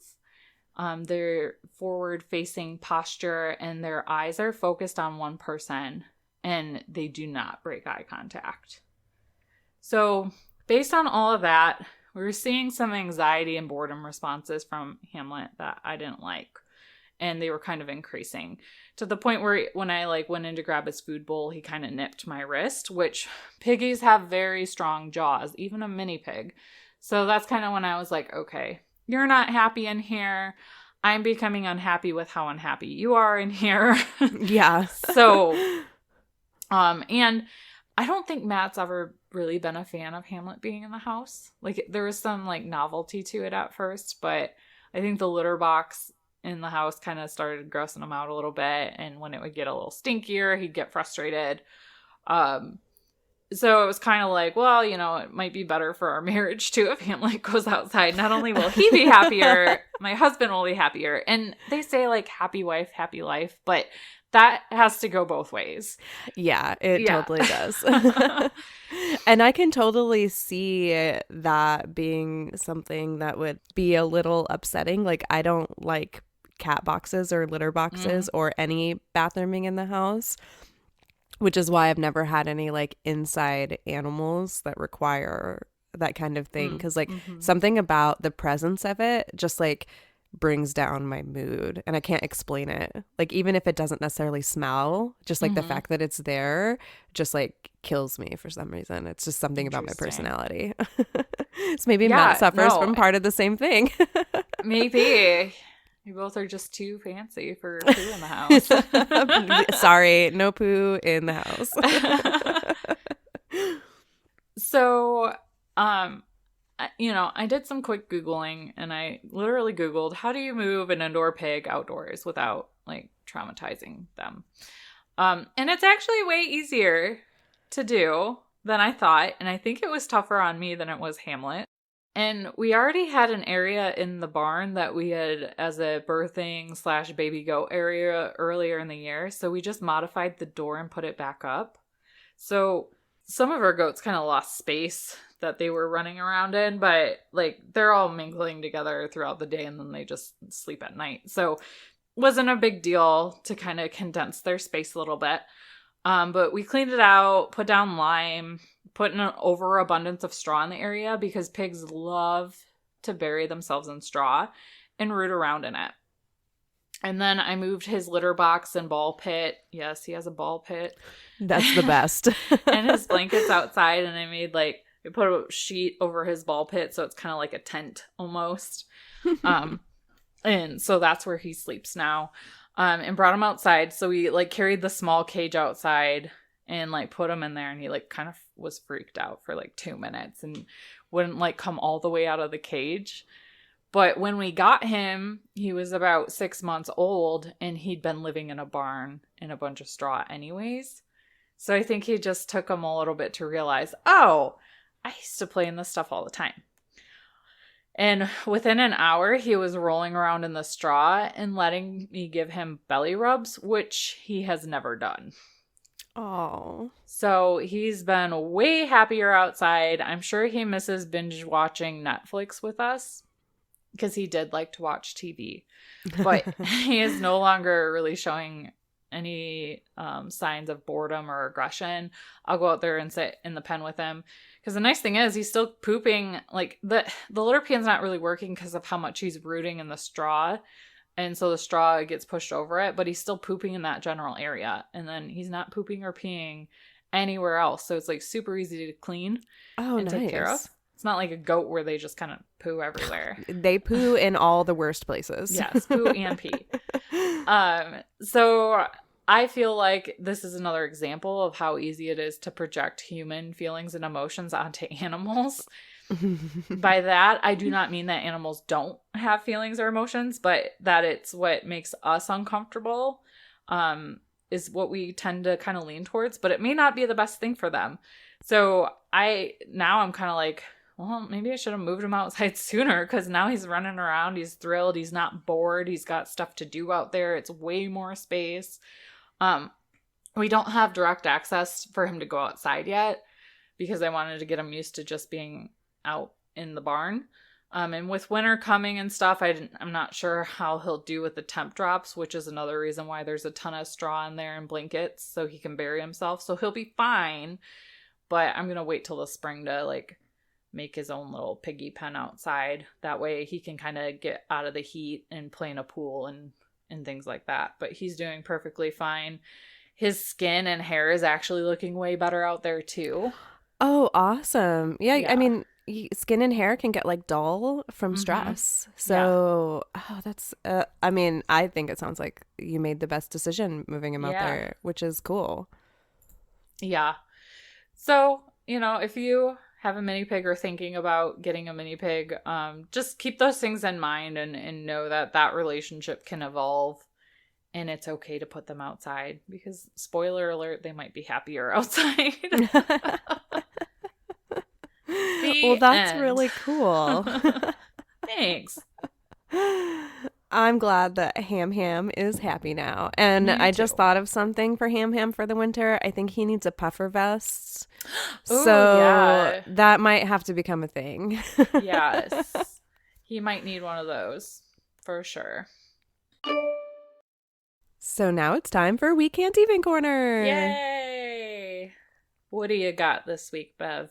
their forward-facing posture, and their eyes are focused on one person, and they do not break eye contact. So based on all of that, we were seeing some anxiety and boredom responses from Hamlet that I didn't like. And they were kind of increasing to the point where when I went in to grab his food bowl, he kind of nipped my wrist, which piggies have very strong jaws, even a mini pig. So that's kind of when I was like, okay, you're not happy in here. I'm becoming unhappy with how unhappy you are in here. Yeah. So, and I don't think Matt's ever really been a fan of Hamlet being in the house. There was some novelty to it at first, but I think the litter box in the house kind of started grossing him out a little bit, and when it would get a little stinkier, he'd get frustrated. So it was kind of like, well, it might be better for our marriage too if Hamlet goes outside. Not only will he be happier, my husband will be happier. And they say happy wife, happy life, but that has to go both ways. Yeah, it totally does. And I can totally see that being something that would be a little upsetting. I don't like cat boxes or litter boxes or any bathrooming in the house, which is why I've never had any inside animals that require that kind of thing. Because something about the presence of it just brings down my mood, and I can't explain it. Even if it doesn't necessarily smell, just the fact that it's there just kills me for some reason. It's just something about my personality. So maybe Matt suffers from part of the same thing. Maybe. You both are just too fancy for poo in the house. Sorry, no poo in the house. So, I did some quick Googling, and I literally Googled, how do you move an indoor pig outdoors without traumatizing them? And it's actually way easier to do than I thought. And I think it was tougher on me than it was Hamlet. And we already had an area in the barn that we had as a birthing / baby goat area earlier in the year. So we just modified the door and put it back up. So some of our goats kind of lost space that they were running around in, but they're all mingling together throughout the day, and then they just sleep at night. So wasn't a big deal to kind of condense their space a little bit. But we cleaned it out, put down lime, put an overabundance of straw in the area because pigs love to bury themselves in straw and root around in it. And then I moved his litter box and ball pit. Yes, he has a ball pit. That's the best. And his blankets outside. And I put a sheet over his ball pit. So it's kind of like a tent almost. And so that's where he sleeps now. And brought him outside. So we like carried the small cage outside and like put him in there. And he like kind of was freaked out for like 2 minutes and wouldn't like come all the way out of the cage. But when we got him, he was about 6 months old and he'd been living in a barn in a bunch of straw anyways. So I think he just took him a little bit to realize, oh, I used to play in this stuff all the time. And within an hour, he was rolling around in the straw and letting me give him belly rubs, which he has never done. Oh. So he's been way happier outside. I'm sure he misses binge watching Netflix with us, because he did like to watch TV, but he is no longer really showing any signs of boredom or aggression. I'll go out there and sit in the pen with him, because the nice thing is he's still pooping. Like the litter pan's not really working because of how much he's rooting in the straw, and so the straw gets pushed over it, but he's still pooping in that general area, and then he's not pooping or peeing anywhere else. So it's like super easy to clean and take care of. It's not like a goat where they just kind of poo everywhere. They poo in all the worst places. Yes, poo and pee. So I feel like this is another example of how easy it is to project human feelings and emotions onto animals. By that, I do not mean that animals don't have feelings or emotions, but that it's what makes us uncomfortable is what we tend to kind of lean towards, but it may not be the best thing for them. So I'm kind of like, well, maybe I should have moved him outside sooner, because now he's running around. He's thrilled. He's not bored. He's got stuff to do out there. It's way more space. We don't have direct access for him to go outside yet, because I wanted to get him used to just being out in the barn. And with winter coming and stuff, I'm not sure how he'll do with the temp drops, which is another reason why there's a ton of straw in there and blankets so he can bury himself. So he'll be fine, but I'm going to wait till the spring to like make his own little piggy pen outside. That way he can kind of get out of the heat and play in a pool and things like that. But he's doing perfectly fine. His skin and hair is actually looking way better out there too. Oh, awesome. Yeah. I mean, skin and hair can get like dull from stress. So, that's, I mean, I think it sounds like you made the best decision moving him out there, which is cool. Yeah. So, if you have a mini pig or thinking about getting a mini pig, just keep those things in mind and know that relationship can evolve, and it's okay to put them outside, because spoiler alert, they might be happier outside. Well, that's really cool. Thanks. I'm glad that Ham is happy now. And I just thought of something for Ham for the winter. I think he needs a puffer vest. Ooh, so that might have to become a thing. Yes. He might need one of those for sure. So now it's time for We Can't Even Corner. Yay! What do you got this week, Bev?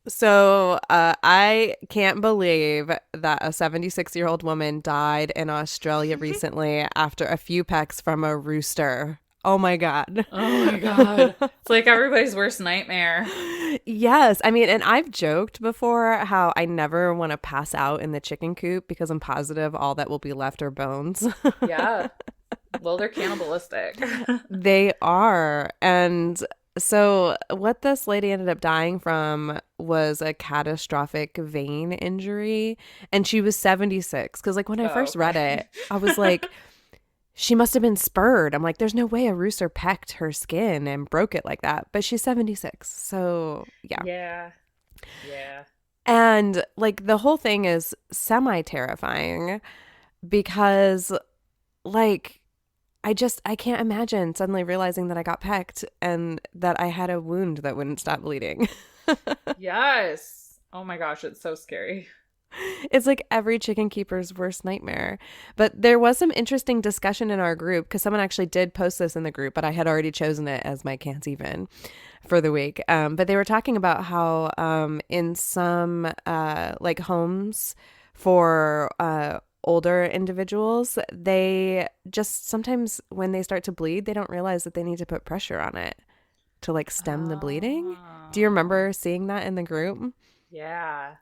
So I can't believe that a 76-year-old woman died in Australia recently after a few pecks from a rooster. Oh my God. Oh my God. It's like everybody's worst nightmare. Yes. I mean, and I've joked before how I never want to pass out in the chicken coop because I'm positive all that will be left are bones. Yeah. Well, they're cannibalistic. They are. And so what this lady ended up dying from was a catastrophic vein injury, and she was 76. Because like when I first read it, I was like, she must have been spurred. I'm like, there's no way a rooster pecked her skin and broke it like that. But she's 76. So yeah. And like the whole thing is semi-terrifying because like I can't imagine suddenly realizing that I got pecked and that I had a wound that wouldn't stop bleeding. Yes. Oh my gosh, it's so scary. It's like every chicken keeper's worst nightmare. But there was some interesting discussion in our group because someone actually did post this in the group, but I had already chosen it as my Can't Even for the week. But they were talking about how in some like homes for older individuals, they just sometimes when they start to bleed, they don't realize that they need to put pressure on it to like stem the bleeding. Do you remember seeing that in the group? Yeah.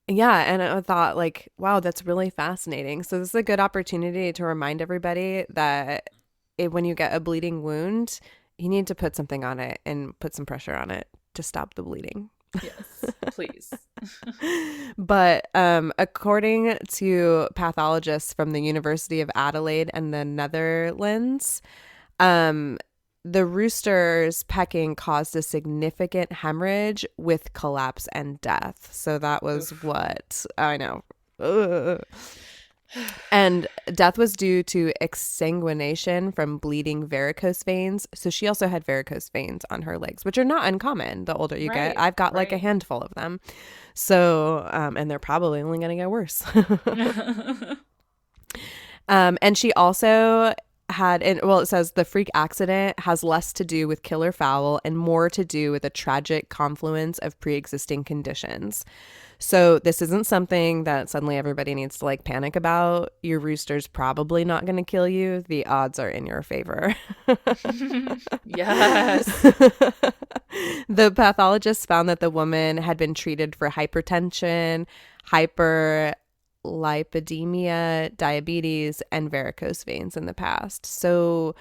Yeah, and I thought like, wow, that's really fascinating. So this is a good opportunity to remind everybody that when you get a bleeding wound, you need to put something on it and put some pressure on it to stop the bleeding. Yes, please. But according to pathologists from the University of Adelaide and the Netherlands, the rooster's pecking caused a significant hemorrhage with collapse and death. So that was what I know. Ugh. And death was due to exsanguination from bleeding varicose veins. So she also had varicose veins on her legs, which are not uncommon the older you get. I've got like a handful of them. So, and they're probably only going to get worse. And she also had, it says the freak accident has less to do with killer fowl and more to do with a tragic confluence of pre-existing conditions. So this isn't something that suddenly everybody needs to like panic about. Your rooster's probably not going to kill you. The odds are in your favor. Yes. The pathologists found that the woman had been treated for hypertension, hyperlipidemia, diabetes, and varicose veins in the past. So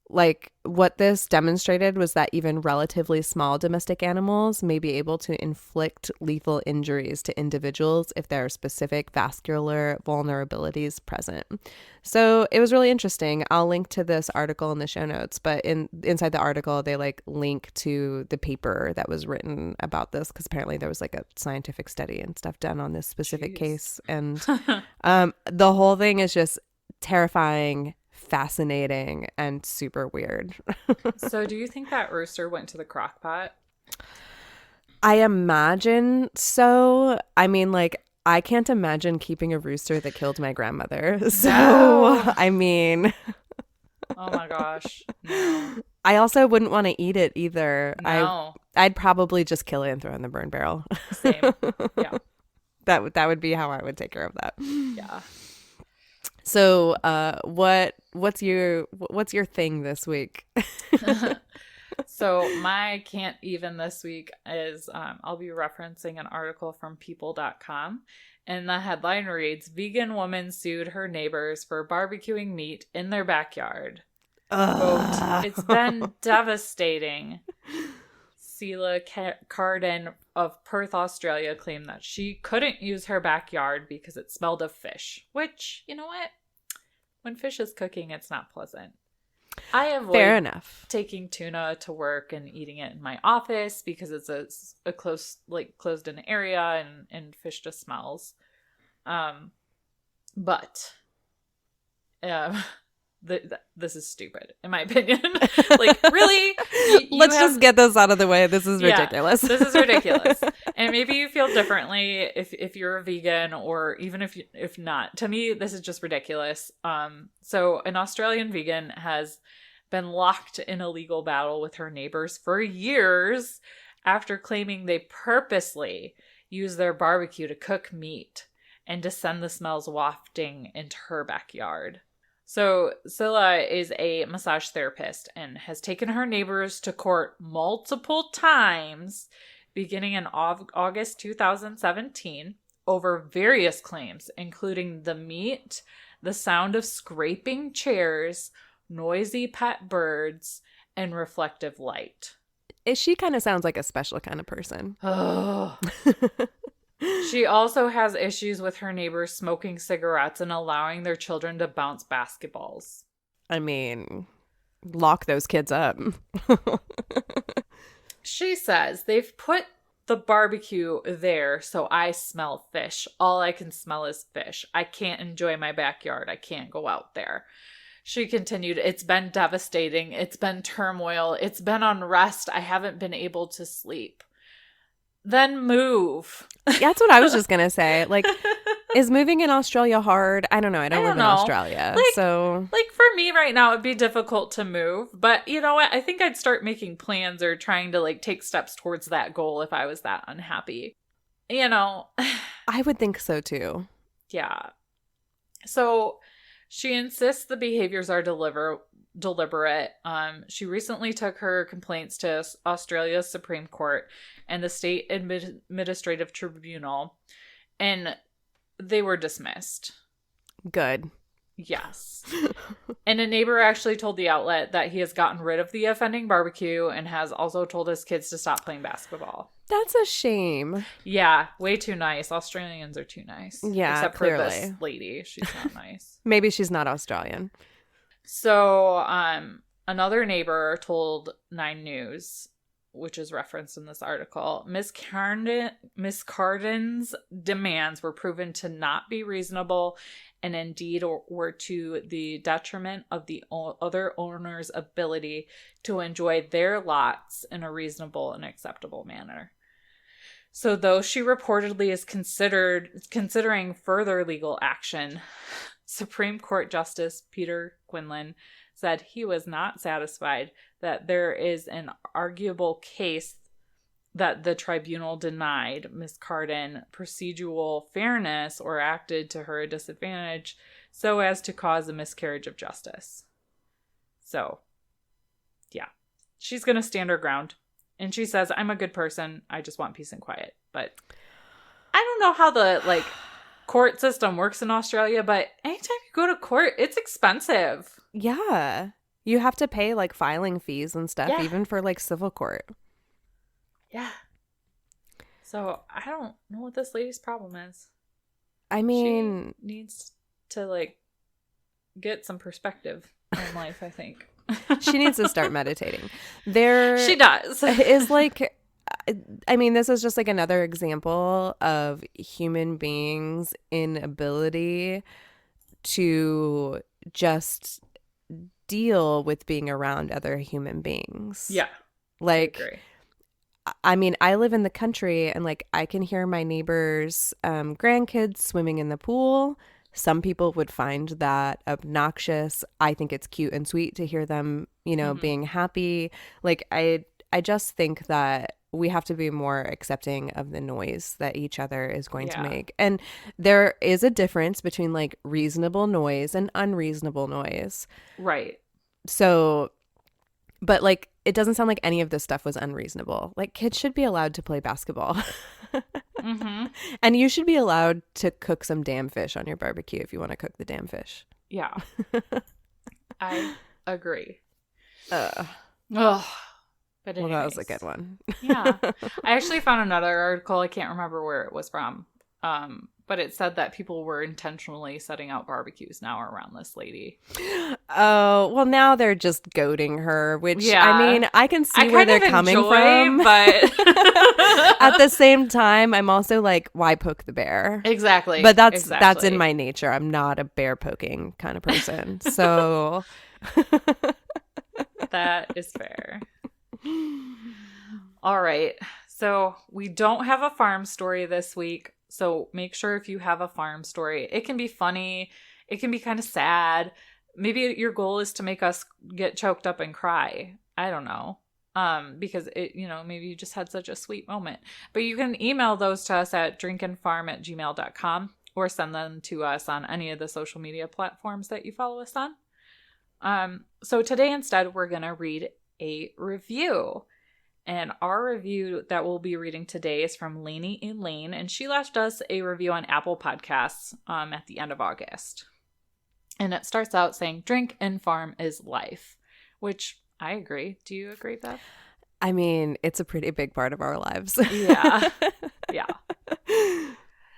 like what this demonstrated was that even relatively small domestic animals may be able to inflict lethal injuries to individuals if there are specific vascular vulnerabilities present. So it was really interesting. I'll link to this article in the show notes, but inside the article they like link to the paper that was written about this because apparently there was like a scientific study and stuff done on this specific case, and the whole thing is just terrifying, fascinating, and super weird. So do you think that rooster went to the crock pot? I imagine so. I mean, like, I can't imagine keeping a rooster that killed my grandmother. So, No. I mean. Oh my gosh. No. I also wouldn't want to eat it either. No. I'd probably just kill it and throw it in the burn barrel. Same. Yeah. That would be how I would take care of that. Yeah. So, what's your thing this week? So my can't even this week is I'll be referencing an article from people.com, and the headline reads, "Vegan woman sued her neighbors for barbecuing meat in their backyard." Quote, "It's been devastating." Sela Carden of Perth, Australia claimed that she couldn't use her backyard because it smelled of fish, which, you know what? When fish is cooking, it's not pleasant. I avoid Fair enough. taking tuna to work and eating it in my office because it's a closed-in area and fish just smells. But this is stupid, in my opinion. Like, really? Let's just get this out of the way. This is ridiculous. This is ridiculous. And maybe you feel differently if you're a vegan, or even if not. To me, this is just ridiculous. So an Australian vegan has been locked in a legal battle with her neighbors for years after claiming they purposely use their barbecue to cook meat and to send the smells wafting into her backyard. So Scylla is a massage therapist and has taken her neighbors to court multiple times beginning in August 2017 over various claims, including the meat, the sound of scraping chairs, noisy pet birds, and reflective light. She kind of sounds like a special kind of person. Oh. She also has issues with her neighbors smoking cigarettes and allowing their children to bounce basketballs. I mean, lock those kids up. She says they've put the barbecue there so I smell fish. All I can smell is fish. I can't enjoy my backyard. I can't go out there. She continued, "It's been devastating. It's been turmoil. It's been unrest. I haven't been able to sleep." Then move. That's what I was just going to say. Like, is moving in Australia hard? I don't know. I don't live in Australia. Like, for me right now, it'd be difficult to move. But you know what? I think I'd start making plans or trying to, like, take steps towards that goal if I was that unhappy. You know? I would think so, too. Yeah. So she insists the behaviors are deliberate. She recently took her complaints to Australia's Supreme Court and the State Administrative Tribunal, and they were dismissed. Good. Yes. And a neighbor actually told the outlet that he has gotten rid of the offending barbecue and has also told his kids to stop playing basketball. That's a shame. Yeah, way too nice. Australians are too nice. Yeah, except clearly. for this lady. She's not nice. Maybe she's not Australian. So, another neighbor told 9 News, which is referenced in this article, Miss Carden's demands were proven to not be reasonable and indeed were to the detriment of the other owner's ability to enjoy their lots in a reasonable and acceptable manner. So though she reportedly is considering further legal action, Supreme Court Justice Peter Quinlan said he was not satisfied that there is an arguable case that the tribunal denied Ms. Carden procedural fairness or acted to her disadvantage so as to cause a miscarriage of justice. So, yeah, she's going to stand her ground. And she says, I'm a good person. I just want peace and quiet. But I don't know how the, court system works in Australia, but anytime you go to court, it's expensive. Yeah. You have to pay, filing fees and stuff, even for, civil court. Yeah. So I don't know what this lady's problem is. I mean, she needs to get some perspective in life, I think. She needs to start meditating. She does. Is this is just another example of human beings' inability to just deal with being around other human beings. Yeah. I agree. I live in the country and I can hear my neighbors' grandkids swimming in the pool. Some people would find that obnoxious. I think it's cute and sweet to hear them, being happy. I just think that we have to be more accepting of the noise that each other is going to make. And there is a difference between reasonable noise and unreasonable noise. Right. So, but it doesn't sound like any of this stuff was unreasonable. Kids should be allowed to play basketball. Mm-hmm. And you should be allowed to cook some damn fish on your barbecue if you want to cook the damn fish. Yeah. I agree. But anyways. That was a good one. Yeah. I actually found another article. I can't remember where it was from. But it said that people were intentionally setting out barbecues now around this lady. Oh, well, now they're just goading her, which, I can see where they're coming from. But at the same time, I'm also why poke the bear? Exactly. But that's in my nature. I'm not a bear poking kind of person. So that is fair. All right. So we don't have a farm story this week. So make sure if you have a farm story, it can be funny. It can be kind of sad. Maybe your goal is to make us get choked up and cry. I don't know. Because maybe you just had such a sweet moment. But you can email those to us at drinkandfarm@gmail.com or send them to us on any of the social media platforms that you follow us on. So today instead, we're going to read a review. And our review that we'll be reading today is from Lainey Elaine, and she left us a review on Apple Podcasts at the end of August. And it starts out saying, "Drink and farm is life," which I agree. Do you agree, Beth? I mean, it's a pretty big part of our lives. Yeah. Yeah.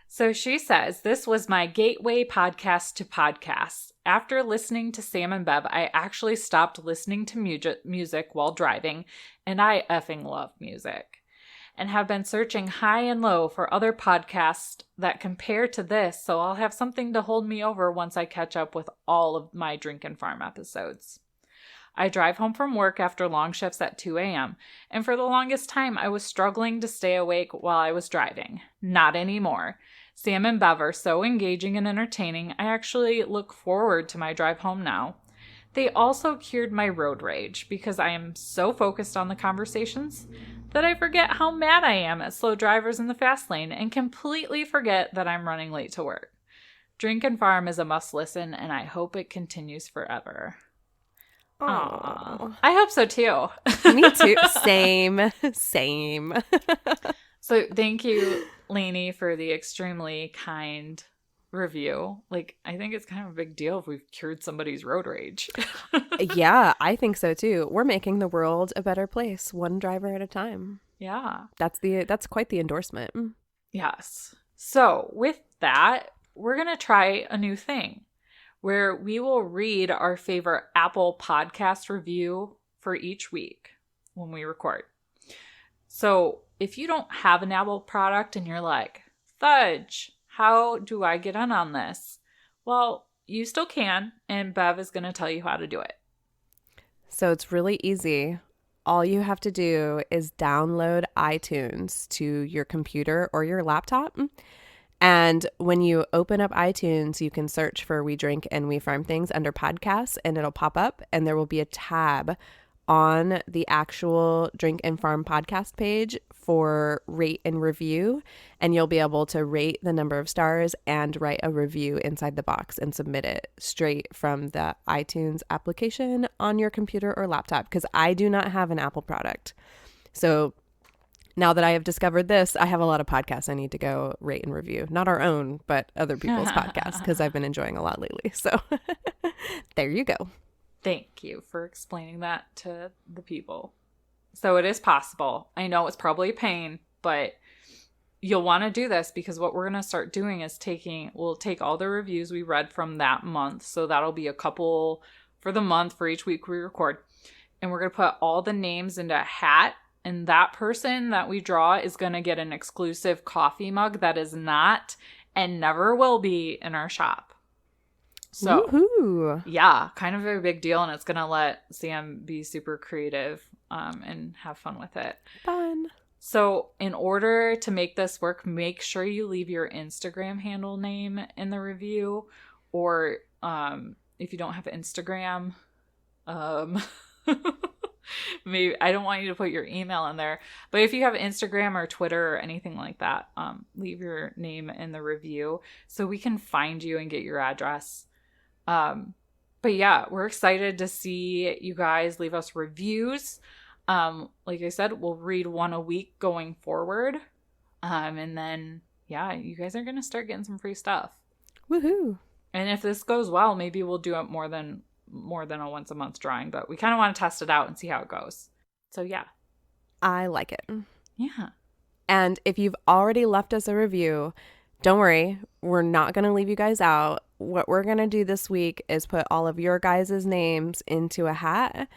So she says, "This was my gateway podcast to podcasts. After listening to Sam and Bev, I actually stopped listening to music while driving, and I effing love music, and have been searching high and low for other podcasts that compare to this, so I'll have something to hold me over once I catch up with all of my Drink and Farm episodes. I drive home from work after long shifts at 2 a.m., and for the longest time, I was struggling to stay awake while I was driving. Not anymore. Sam and Bev are so engaging and entertaining, I actually look forward to my drive home now. They also cured my road rage because I am so focused on the conversations that I forget how mad I am at slow drivers in the fast lane and completely forget that I'm running late to work. Drink and Farm is a must listen, and I hope it continues forever. Aww. I hope so too. Me too. Same. So thank you, Lainey, for the extremely kind review. Like, I think it's kind of a big deal if we've cured somebody's road rage. Yeah, I think so too. We're making the world a better place, one driver at a time. Yeah. That's quite the endorsement. Yes. So with that, we're going to try a new thing where we will read our favorite Apple podcast review for each week when we record. So if you don't have an Apple product and you're like, fudge, how do I get in on this? Well, you still can, and Bev is going to tell you how to do it. So it's really easy. All you have to do is download iTunes to your computer or your laptop. And when you open up iTunes, you can search for We Drink and We Farm Things under podcasts, and it'll pop up, and there will be a tab on the actual Drink and Farm podcast page for rate and review, and you'll be able to rate the number of stars and write a review inside the box and submit it straight from the iTunes application on your computer or laptop, because I do not have an Apple product. So now that I have discovered this, I have a lot of podcasts I need to go rate and review. Not our own, but other people's podcasts, because I've been enjoying a lot lately. So there you go. Thank you for explaining that to the people. So it is possible. I know it's probably a pain, but you'll want to do this because what we're going to start doing is we'll take all the reviews we read from that month. So that'll be a couple for the month for each week we record. And we're going to put all the names into a hat. And that person that we draw is going to get an exclusive coffee mug that is not and never will be in our shop. So, woohoo. Yeah, kind of a big deal. And it's going to let Sam be super creative and have fun with it. Fun. So in order to make this work, make sure you leave your Instagram handle name in the review. Or if you don't have Instagram, maybe I don't want you to put your email in there, but if you have Instagram or Twitter or anything like that, leave your name in the review so we can find you and get your address. But yeah, we're excited to see you guys leave us reviews. Like I said, we'll read one a week going forward. And then, yeah, you guys are going to start getting some free stuff. Woohoo. And if this goes well, maybe we'll do it more than a once a month drawing, but we kind of want to test it out and see how it goes. So yeah. I like it. Yeah. And if you've already left us a review, don't worry, we're not going to leave you guys out. What we're going to do this week is put all of your guys' names into a hat,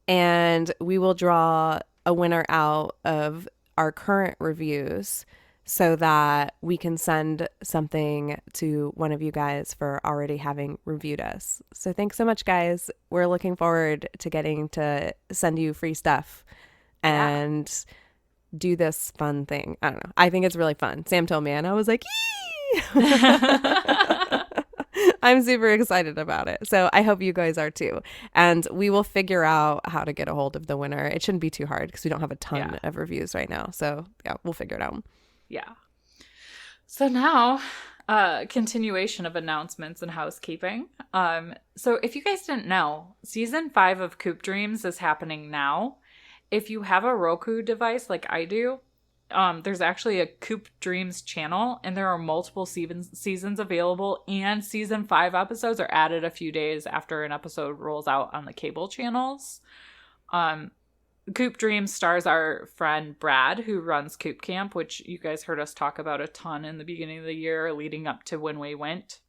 and we will draw a winner out of our current reviews so that we can send something to one of you guys for already having reviewed us. So thanks so much, guys. We're looking forward to getting to send you free stuff and do this fun thing. I don't know. I think it's really fun. Sam told me and I was like, yee! I'm super excited about it. So I hope you guys are too. And we will figure out how to get a hold of the winner. It shouldn't be too hard because we don't have a ton of reviews right now. So yeah, we'll figure it out. Yeah. So now, continuation of announcements and housekeeping. So if you guys didn't know, season 5 of Coop Dreams is happening now. If you have a Roku device like I do, there's actually a Coop Dreams channel, and there are multiple seasons available, and season 5 episodes are added a few days after an episode rolls out on the cable channels. Coop Dreams stars our friend Brad, who runs Coop Camp, which you guys heard us talk about a ton in the beginning of the year leading up to when we went.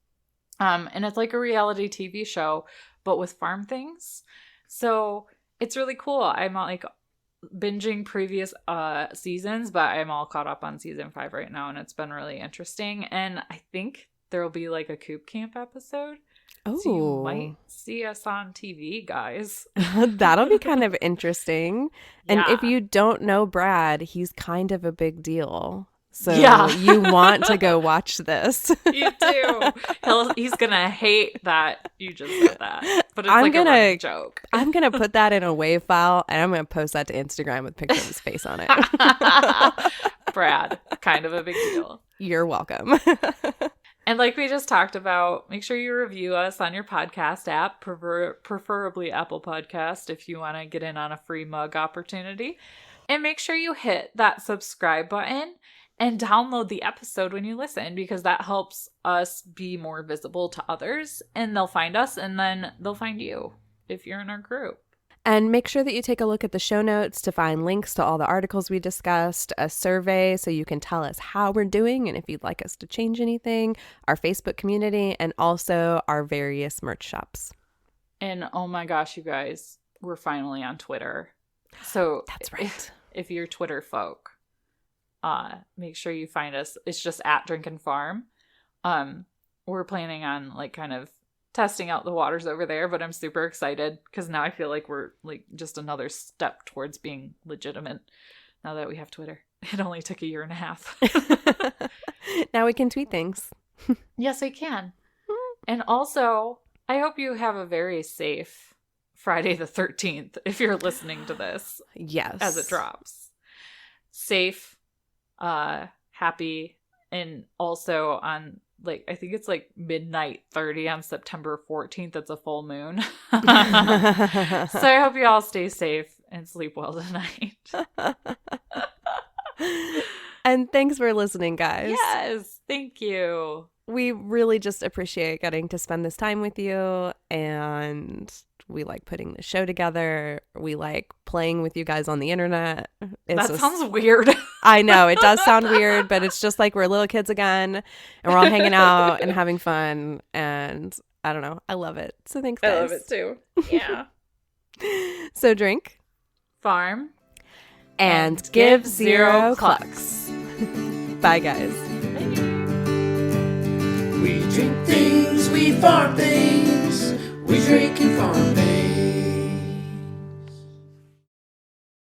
And it's like a reality TV show, but with farm things. So it's really cool. I'm like binging previous seasons, but I'm all caught up on season 5 right now, and it's been really interesting. And I think there will be like a Coop Camp episode. Oh, so you might see us on TV, guys. That'll be kind of interesting. And if you don't know Brad, he's kind of a big deal. So you want to go watch this. You do. He's going to hate that you just said that. But it's like a running joke. I'm going to put that in a WAV file, and I'm going to post that to Instagram with pictures of his face on it. Brad, kind of a big deal. You're welcome. And like we just talked about, make sure you review us on your podcast app, preferably Apple Podcast, if you want to get in on a free mug opportunity. And make sure you hit that subscribe button and download the episode when you listen, because that helps us be more visible to others, and they'll find us, and then they'll find you if you're in our group. And make sure that you take a look at the show notes to find links to all the articles we discussed, a survey so you can tell us how we're doing and if you'd like us to change anything, our Facebook community, and also our various merch shops. And oh my gosh, you guys, we're finally on Twitter. So that's right. If you're Twitter folk, make sure you find us. It's just at Drink and Farm. We're planning on like kind of testing out the waters over there, but I'm super excited because now I feel like we're like just another step towards being legitimate now that we have Twitter. It only took 1.5 years. Now we can tweet things. Yes, we can. And also, I hope you have a very safe Friday the 13th if you're listening to this. Yes. As it drops. Safe, happy, and also on like, I think it's like midnight 30 on September 14th. It's a full moon. So I hope you all stay safe and sleep well tonight. And thanks for listening, guys. Yes, thank you. We really just appreciate getting to spend this time with you, and we like putting the show together. We like playing with you guys on the internet. Sounds weird. I know, it does sound weird, but it's just like we're little kids again, and we're all hanging out and having fun, and I don't know. I love it. So thanks, guys. I love it too. Yeah. So drink, farm, and give 0 clucks. Bye, guys. We drink things, we farm things, we drink and farm things.